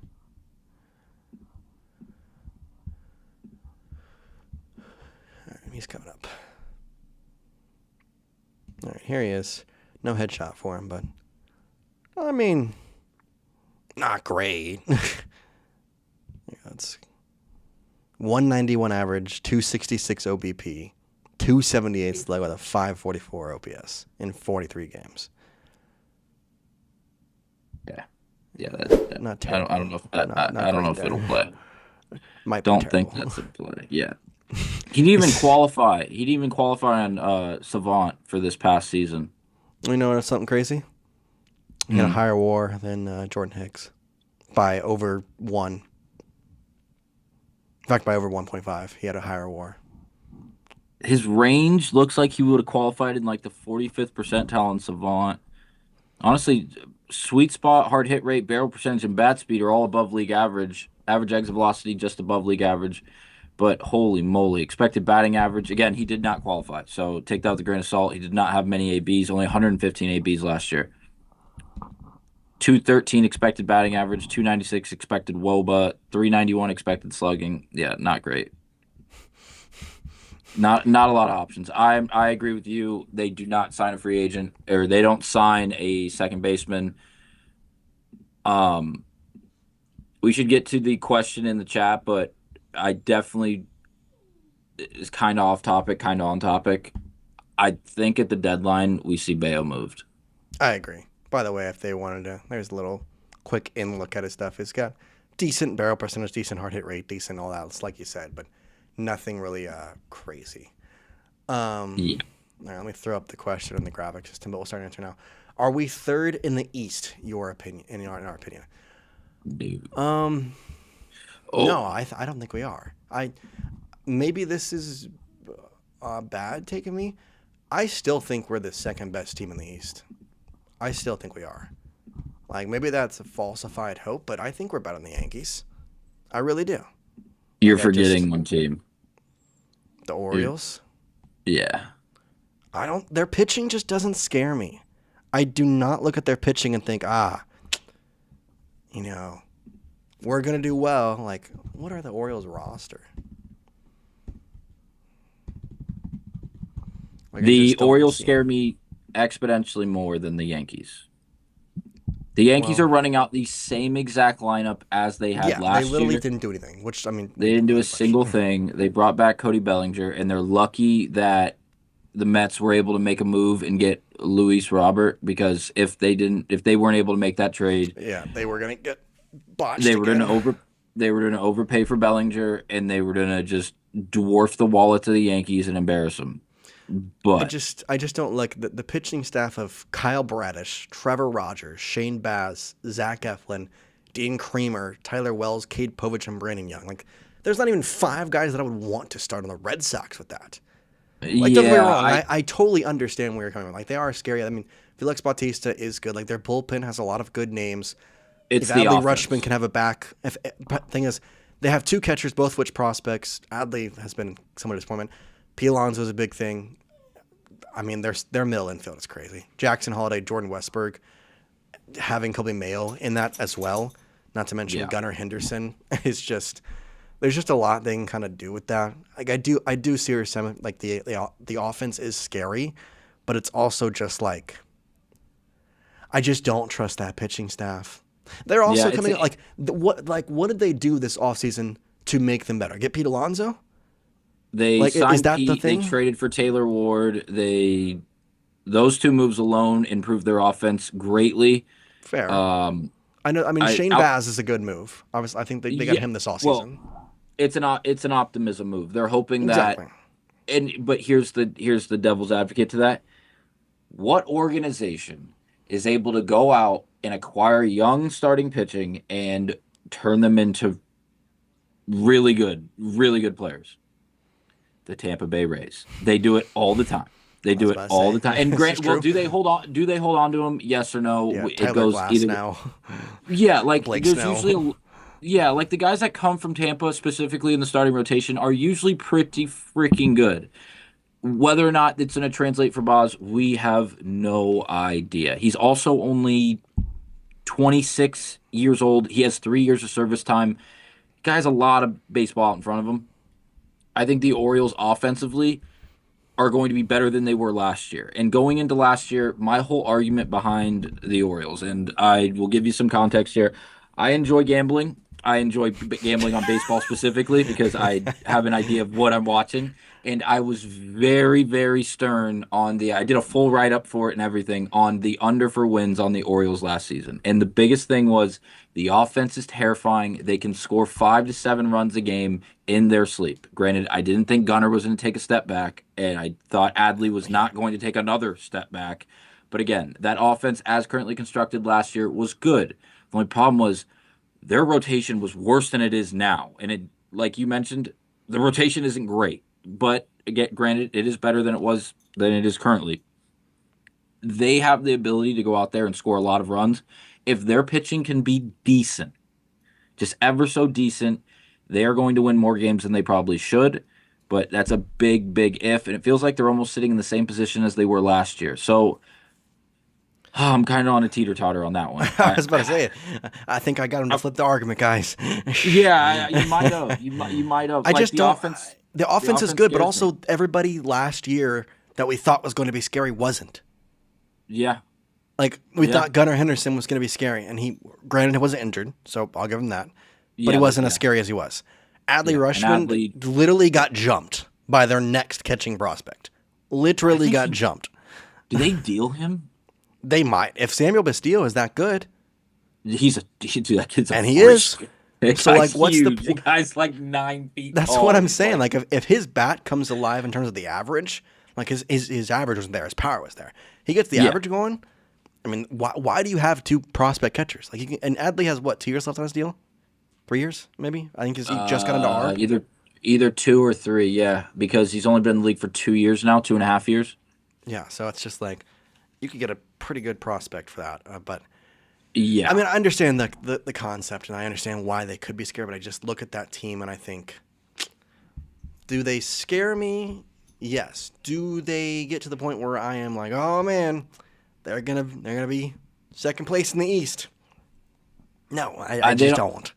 [SPEAKER 2] All right, he's coming up. All right, here he is. No headshot for him, but I mean, not great. Yeah, it's 191 average, 266 OBP, 278 slug with a 544 OPS in 43 games.
[SPEAKER 3] Yeah, that
[SPEAKER 2] not terrible.
[SPEAKER 3] I don't know if I don't know if it'll play. Don't think that's a play. Yeah, he didn't even qualify. He didn't even qualify on Savant for this past season.
[SPEAKER 2] You know what's something crazy? He had a higher WAR than Jordan Hicks by over 1. In fact, by over 1.5. He had a higher WAR.
[SPEAKER 3] His range looks like he would have qualified in like the 45th percentile in Savant. Honestly, sweet spot, hard hit rate, barrel percentage, and bat speed are all above league average. Average exit velocity just above league average. But holy moly, expected batting average. Again, he did not qualify. So take that with a grain of salt. He did not have many ABs, only 115 ABs last year. 213 expected batting average, 296 expected WOBA, 391 expected slugging. Yeah, not great. Not a lot of options. I agree with you. They do not sign a free agent, or they don't sign a second baseman. We should get to the question in the chat, but I definitely is kind of off topic, kind of on topic. I think at the deadline we see Bello moved.
[SPEAKER 2] I agree. By the way, if they wanted to, there's a little quick in look at his stuff. He's got decent barrel percentage, decent hard hit rate, decent all that. It's like you said, but nothing really crazy. Yeah. All right, let me throw up the question in the graphic system, but we'll start answering now. Are we third in the East? Your opinion, in our opinion. No, I don't think we are. Maybe this is a bad take of me. I still think we're the second best team in the East. I still think we are. Like, maybe that's a falsified hope, but I think we're better than the Yankees. I really do.
[SPEAKER 3] You're forgetting one team.
[SPEAKER 2] The Orioles?
[SPEAKER 3] Yeah.
[SPEAKER 2] Their pitching just doesn't scare me. I do not look at their pitching and think, we're going to do well. Like, what are the Orioles roster? Like,
[SPEAKER 3] the Orioles scare me exponentially more than the Yankees. The Yankees are running out the same exact lineup as they had last year.
[SPEAKER 2] They literally didn't do anything, which, I mean...
[SPEAKER 3] They didn't do a single thing. They brought back Cody Bellinger, and they're lucky that the Mets were able to make a move and get Luis Robert, because if they weren't able to make that trade...
[SPEAKER 2] Yeah, they were going to get botched
[SPEAKER 3] They were going to overpay for Bellinger, and they were going to just dwarf the wallet of the Yankees and embarrass them. But
[SPEAKER 2] I just don't like the pitching staff of Kyle Bradish, Trevor Rogers, Shane Baz, Zach Eflin, Dean Kremer, Tyler Wells, Cade Povich, and Brandon Young. Like, there's not even 5 guys that I would want to start on the Red Sox with that. Like, don't get me wrong. I totally understand where you're coming from. Like, they are scary. I mean, Felix Bautista is good. Like, their bullpen has a lot of good names.
[SPEAKER 3] It's
[SPEAKER 2] if Adley Rutschman can have a back. Thing is, They have two catchers, both which prospects. Adley has been somewhat disappointment. P. Alonso's a big thing. I mean, their middle infield is crazy. Jackson Holiday, Jordan Westberg, having Kobe Mayo in that as well. Not to mention Gunnar Henderson is just. There's just a lot they can kind of do with that. Like I do see your sentiment. Like the offense is scary, but it's also just like I just don't trust that pitching staff. They're also coming out what did they do this offseason to make them better? Get Pete Alonso?
[SPEAKER 3] They signed
[SPEAKER 2] is that
[SPEAKER 3] Pete,
[SPEAKER 2] the thing?
[SPEAKER 3] they traded for Taylor Ward. Those two moves alone improved their offense greatly.
[SPEAKER 2] Fair. I know. I mean, Shane Baz is a good move. Obviously, I think they got him this offseason.
[SPEAKER 3] Well, it's an optimism move. They're hoping
[SPEAKER 2] exactly.
[SPEAKER 3] but here's the devil's advocate to that. What organization is able to go out and acquire young starting pitching and turn them into really good players? The Tampa Bay Rays. They do it all the time. They do it all the time. And do they hold on? Do they hold on to him? Yes or no?
[SPEAKER 2] Yeah,
[SPEAKER 3] it
[SPEAKER 2] Tyler
[SPEAKER 3] goes
[SPEAKER 2] Glass
[SPEAKER 3] either.
[SPEAKER 2] Now.
[SPEAKER 3] Yeah, like
[SPEAKER 2] Blake
[SPEAKER 3] there's
[SPEAKER 2] Snell.
[SPEAKER 3] usually. Like the guys that come from Tampa, specifically in the starting rotation, are usually pretty freaking good. Whether or not it's going to translate for Boz, we have no idea. He's also only 26 years old. He has 3 years of service time. Guy has a lot of baseball out in front of him. I think the Orioles offensively are going to be better than they were last year. And going into last year, my whole argument behind the Orioles, and I will give you some context here. I enjoy gambling. I enjoy gambling on baseball specifically because I have an idea of what I'm watching. And I was very, very stern on I did a full write-up for it and everything on the under for wins on the Orioles last season. And the biggest thing was the offense is terrifying. They can score 5 to 7 runs a game in their sleep. Granted, I didn't think Gunnar was going to take a step back, and I thought Adley was not going to take another step back. But again, that offense as currently constructed last year was good. The only problem was their rotation was worse than it is now. And it, like you mentioned, the rotation isn't great. But again, granted, it is better than it is currently. They have the ability to go out there and score a lot of runs. If their pitching can be decent, just ever so decent, they are going to win more games than they probably should. But that's a big, big if. And it feels like they're almost sitting in the same position as they were last year. So I'm kind of on a teeter-totter on that one.
[SPEAKER 2] I was about to say it. I think I got him to flip the argument, guys.
[SPEAKER 3] Yeah, you might have. You might have.
[SPEAKER 2] I just don't. The offense is
[SPEAKER 3] offense
[SPEAKER 2] good, but
[SPEAKER 3] scares
[SPEAKER 2] also
[SPEAKER 3] me.
[SPEAKER 2] everybody last year that we thought was going to be scary wasn't.
[SPEAKER 3] Yeah.
[SPEAKER 2] Like, we thought Gunnar Henderson was going to be scary, and granted, he wasn't injured, so I'll give him that. But he wasn't as scary as he was. Adley Rutschman literally got jumped by their next catching prospect. Literally got jumped.
[SPEAKER 3] Do they deal him?
[SPEAKER 2] They might. If Samuel Bastillo is that good.
[SPEAKER 3] Dude, that kid's
[SPEAKER 2] and he is.
[SPEAKER 3] So, like, what's the guy's like 9 feet
[SPEAKER 2] That's
[SPEAKER 3] tall.
[SPEAKER 2] what I'm saying. Like, if his bat comes alive in terms of the average, like his average wasn't there, his power was there. He gets the average going. I mean, why do you have 2 prospect catchers? Like, and Adley has what, 2 years left on his deal? 3 years, maybe? I think he just got into R.
[SPEAKER 3] Either 2 or 3, yeah, because he's only been in the league for 2 years now, 2.5 years.
[SPEAKER 2] Yeah, so it's just like you could get a pretty good prospect for that, but.
[SPEAKER 3] Yeah.
[SPEAKER 2] I mean, I understand the concept, and I understand why they could be scared, but I just look at that team, and I think, do they scare me? Yes. Do they get to the point where I am like, oh, man, they're gonna be second place in the East? No, I just don't.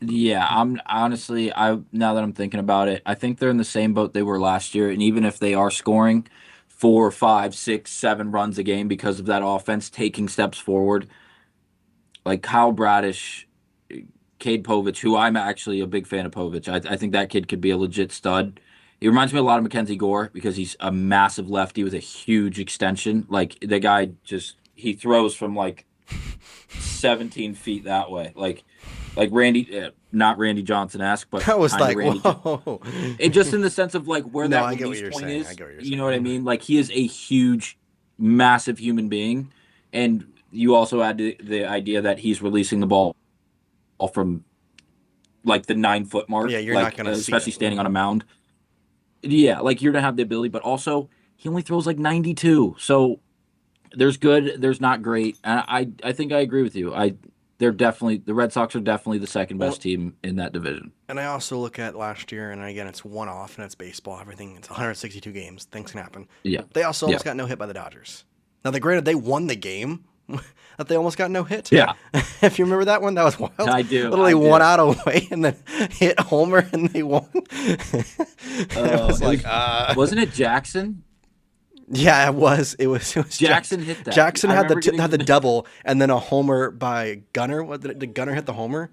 [SPEAKER 3] Yeah, I'm honestly, now that I'm thinking about it, I think they're in the same boat they were last year, and even if they are scoring 4, 5, 6, 7 runs a game because of that offense taking steps forward, like Kyle Bradish, Cade Povich, who I'm actually a big fan of Povich. I think that kid could be a legit stud. He reminds me a lot of Mackenzie Gore because he's a massive lefty with a huge extension. Like, the guy he throws from like 17 feet that way. Like Randy, not Randy Johnson-esque, but
[SPEAKER 2] I was like,
[SPEAKER 3] Randy
[SPEAKER 2] whoa.
[SPEAKER 3] It just in the sense of like where that
[SPEAKER 2] I get what
[SPEAKER 3] release
[SPEAKER 2] you're
[SPEAKER 3] point
[SPEAKER 2] saying.
[SPEAKER 3] is.
[SPEAKER 2] I get what you're saying.
[SPEAKER 3] You know what I mean? Like, he is a huge, massive human being, and you also add the idea that he's releasing the ball from like the 9-foot mark.
[SPEAKER 2] Yeah, you're not going to see
[SPEAKER 3] especially standing on a mound. Yeah, like you're going to have the ability, but also he only throws like 92. So there's good, there's not great. And I think I agree with you. the Red Sox are definitely the second best team in that division.
[SPEAKER 2] And I also look at last year, and again, it's one off, and it's baseball. Everything. It's 162 games. Things can happen.
[SPEAKER 3] Yeah.
[SPEAKER 2] They also almost got no hit by the Dodgers. Now, granted, they won the game that they almost got no hit.
[SPEAKER 3] Yeah.
[SPEAKER 2] If you remember that one, that was wild.
[SPEAKER 3] I do.
[SPEAKER 2] Literally one out away and then hit homer and they won.
[SPEAKER 3] Wasn't it Jackson?
[SPEAKER 2] Yeah, it was. It was
[SPEAKER 3] Jackson hit that.
[SPEAKER 2] Jackson had the double and then a homer by Gunnar. Did Gunnar hit the homer?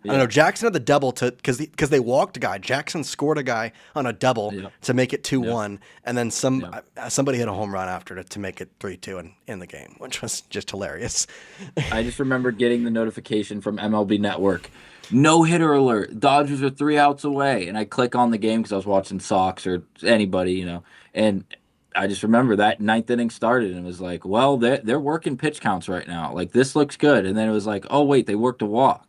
[SPEAKER 2] Yeah. I don't know. Jackson had the double because they walked a guy. Jackson scored a guy on a double to make it 2-1, and then somebody hit a home run after to make it 3-2 in the game, which was just hilarious.
[SPEAKER 3] I just remember getting the notification from MLB Network, no hitter alert. Dodgers are 3 outs away, and I click on the game because I was watching Sox or anybody, and I just remember that 9th inning started and it was like, well, they're working pitch counts right now. Like, this looks good, and then it was like, oh wait, they worked a walk.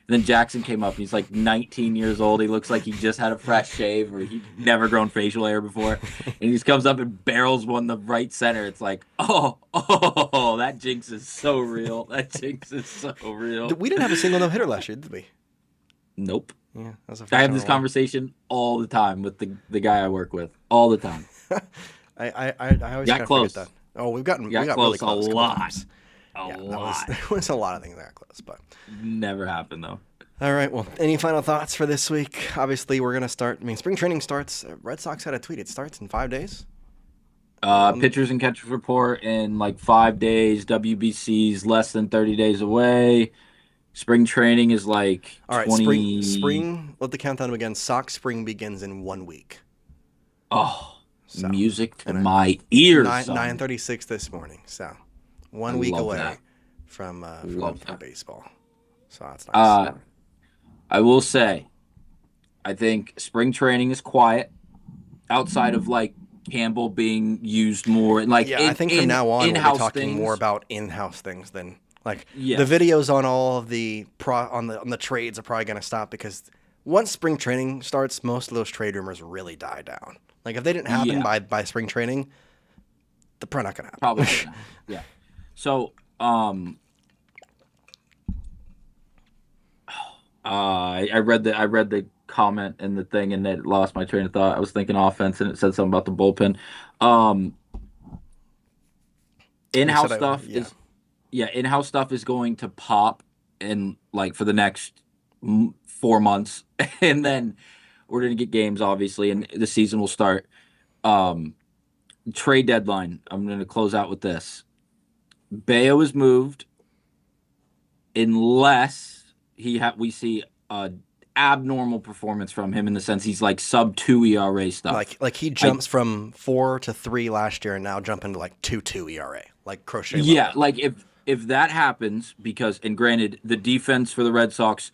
[SPEAKER 3] And then Jackson came up, and he's like 19 years old. He looks like he just had a fresh shave or he'd never grown facial hair before. And he just comes up and barrels one the right center. It's like, oh, that jinx is so real. That jinx is so real.
[SPEAKER 2] We didn't have a single no-hitter last year, did we?
[SPEAKER 3] Nope.
[SPEAKER 2] Yeah,
[SPEAKER 3] I have this conversation all the time with the guy I work with. All the time.
[SPEAKER 2] I always
[SPEAKER 3] got close.
[SPEAKER 2] Forget that. Oh, we got
[SPEAKER 3] close
[SPEAKER 2] really close
[SPEAKER 3] a lot.
[SPEAKER 2] There was a lot of things that got close, but
[SPEAKER 3] never happened though.
[SPEAKER 2] All right. Well, any final thoughts for this week? Obviously, we're gonna start. I mean, spring training starts. Red Sox had a tweet. It starts in 5 days.
[SPEAKER 3] Pitchers and catchers report in like 5 days. WBC's less than 30 days away. Spring training is like
[SPEAKER 2] all right.
[SPEAKER 3] 20...
[SPEAKER 2] Spring. Let the countdown begin. Sox spring begins in 1 week.
[SPEAKER 3] Oh, so, music to my ears.
[SPEAKER 2] 9:36 this morning. So. 1 week away from baseball. So that's nice.
[SPEAKER 3] I will say, I think spring training is quiet outside of like Campbell being used more. And like,
[SPEAKER 2] I think from now on we'll be talking
[SPEAKER 3] things.
[SPEAKER 2] more about in-house things than like the videos on all of the on the trades are probably going to stop because once spring training starts, most of those trade rumors really die down. Like if they didn't happen by spring training, they're probably not going to happen.
[SPEAKER 3] Probably not. Yeah. So, I read the comment in the thing and it lost my train of thought. I was thinking offense and it said something about the bullpen. In-house stuff in-house stuff is going to pop in like for the next 4 months, and then we're gonna get games obviously, and the season will start. Trade deadline. I'm gonna close out with this. Bello is moved unless we see a abnormal performance from him in the sense he's like sub-2 ERA stuff.
[SPEAKER 2] Like he jumps from 4 to 3 last year and now jump into like 2.2 ERA, like crochet.
[SPEAKER 3] Yeah, like if that happens, because and granted the defense for the Red Sox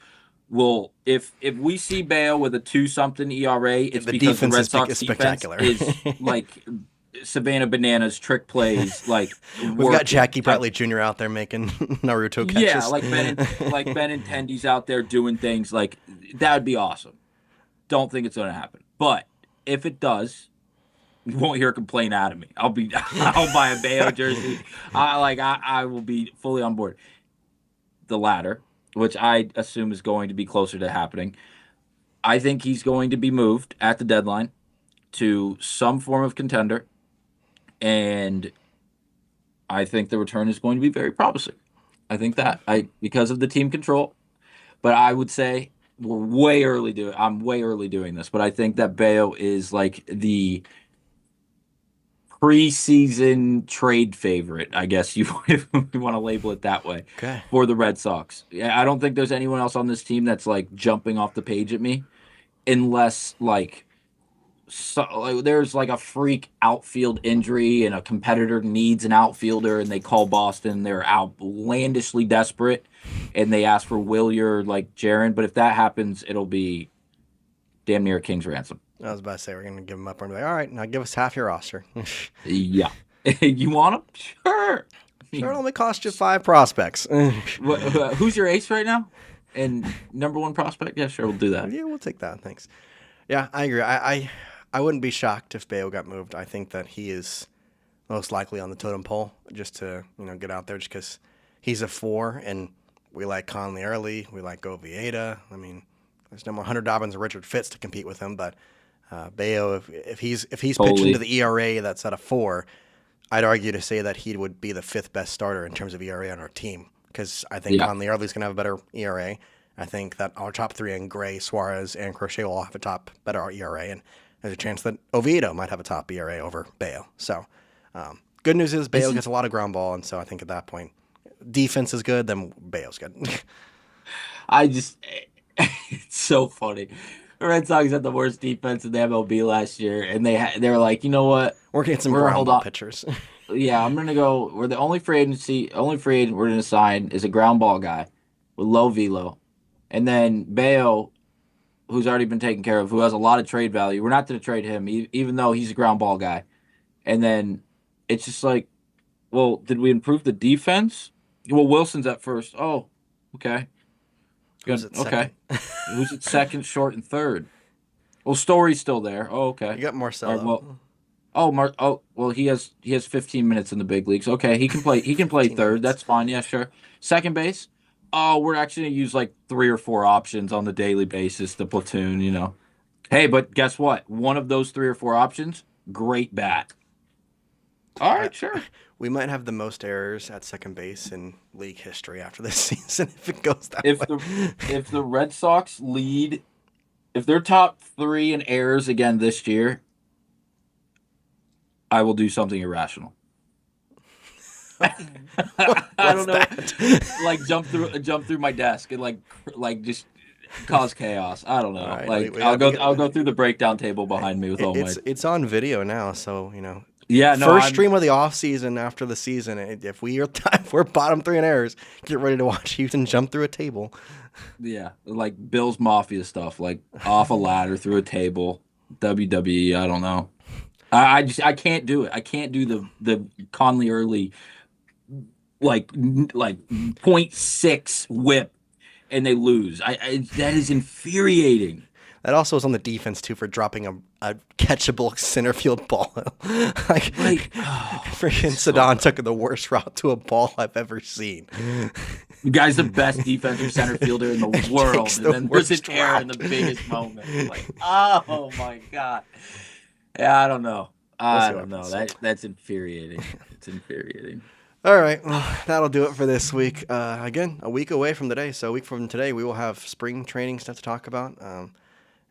[SPEAKER 3] will if we see Bello with a 2-something ERA, it's because the Red Sox defense is like Savannah Bananas trick plays. Like
[SPEAKER 2] we've got Jackie Bradley Jr. out there making Naruto catches.
[SPEAKER 3] Yeah, like Benintendi's out there doing things like that would be awesome. Don't think it's going to happen, but if it does, you won't hear a complaint out of me. I'll buy a Bello jersey. I will be fully on board. The latter, which I assume is going to be closer to happening. I think he's going to be moved at the deadline to some form of contender. And I think the return is going to be very promising. I think that because of the team control, but I would say I'm way early doing this, but I think that Bello is like the preseason trade favorite, I guess if you want to label it that way, for the Red Sox. I don't think there's anyone else on this team that's like jumping off the page at me, unless there's like a freak outfield injury and a competitor needs an outfielder and they call Boston. They're outlandishly desperate and they ask for Willier like Jarren. But if that happens, it'll be damn near a king's ransom.
[SPEAKER 2] I was about to say we're going to give him up and be like, all right, now give us half your roster.
[SPEAKER 3] Yeah. You want him? Sure.
[SPEAKER 2] Sure, it only cost you 5 prospects.
[SPEAKER 3] Who's your ace right now? And number 1 prospect? Yeah, sure, we'll do that.
[SPEAKER 2] Yeah, we'll take that. Thanks. Yeah, I agree. I wouldn't be shocked if Bello got moved. I think that he is most likely on the totem pole just to get out there just because he's a 4 and We like Conley early. We like Oviedo. I mean, there's no more Hunter Dobbins or Richard Fitz to compete with him, but Bello, if he's pitching to the ERA that's at a 4, I'd argue to say that he would be the 5th best starter in terms of ERA on our team, because I think Conley early's going to have a better ERA. I think that our top 3 in Gray, Suarez, and Crochet will all have a better ERA, and there's a chance that Oviedo might have a top ERA over Bello. So, good news is Bello gets a lot of ground ball, and so I think at that point, defense is good, then Bello's good.
[SPEAKER 3] It's so funny. The Red Sox had the worst defense in the MLB last year, and they were like, you know what?
[SPEAKER 2] We're getting some ground ball pitchers.
[SPEAKER 3] Yeah, I'm gonna go. We're the only free agent we're gonna sign is a ground ball guy with low velo, and then Bello, who's already been taken care of, who has a lot of trade value. We're not gonna trade him, even though he's a ground ball guy. And then it's just like, well, did we improve the defense? Well, Wilson's at first. Oh, okay.
[SPEAKER 2] Who's at
[SPEAKER 3] second? Who's at second, short, and third? Well, Story's still there. Oh, okay.
[SPEAKER 2] You got Marcelo.
[SPEAKER 3] Well, he has 15 minutes in the big leagues. Okay, he can play. He can play third. That's fine. Yeah, sure. Second base. Oh, we're actually gonna use like 3 or 4 options on the daily basis. The platoon, you know. Hey, but guess what? One of those 3 or 4 options, great bat. All right, sure.
[SPEAKER 2] We might have the most errors at second base in league history after this season if it goes that way.
[SPEAKER 3] If the Red Sox lead, if they're top 3 in errors again this year, I will do something irrational. I don't know, like jump through my desk and like just cause chaos. I don't know. Right, I'll go through the breakdown table behind me with all my.
[SPEAKER 2] It's on video now, so you know.
[SPEAKER 3] Yeah, no.
[SPEAKER 2] First stream of the off season after the season. If we're bottom 3 in errors, get ready to watch Houston jump through a table.
[SPEAKER 3] Yeah, like Bill's Mafia stuff, like off a ladder through a table. WWE. I don't know. I can't do it. I can't do the Conley early like 0.6 whip and they lose. That is infuriating.
[SPEAKER 2] That also is on the defense too for dropping a catchable center field ball. Freaking Sadan took the worst route to a ball I've ever seen.
[SPEAKER 3] The guy's the best defensive center fielder in the world, and then there's an error in the biggest moment. Like, oh my god. Yeah, I don't know. I don't know. That's infuriating. It's infuriating.
[SPEAKER 2] All right, well, that'll do it for this week. Again, a week away from today. So a week from today, we will have spring training stuff to talk about.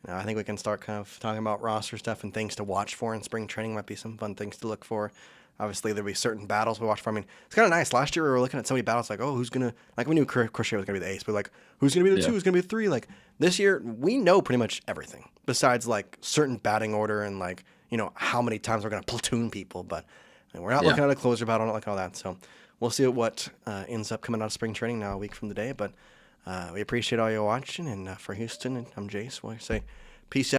[SPEAKER 2] I think we can start kind of talking about roster stuff and things to watch for in spring training. Might be some fun things to look for. Obviously, there'll be certain battles we watch for. I mean, it's kind of nice. Last year, we were looking at so many battles like, oh, who's going to, like, we knew Crochet was going to be the ace, but like, who's going to be the 2? Who's going to be the 3? Like, this year, we know pretty much everything besides like certain batting order and like, you know, how many times we're going to platoon people. But we're not looking at a closer battle, not like all that. So we'll see what ends up coming out of spring training now a week from today. But we appreciate all you watching. And for Houston, and I'm Jace, we'll say peace out.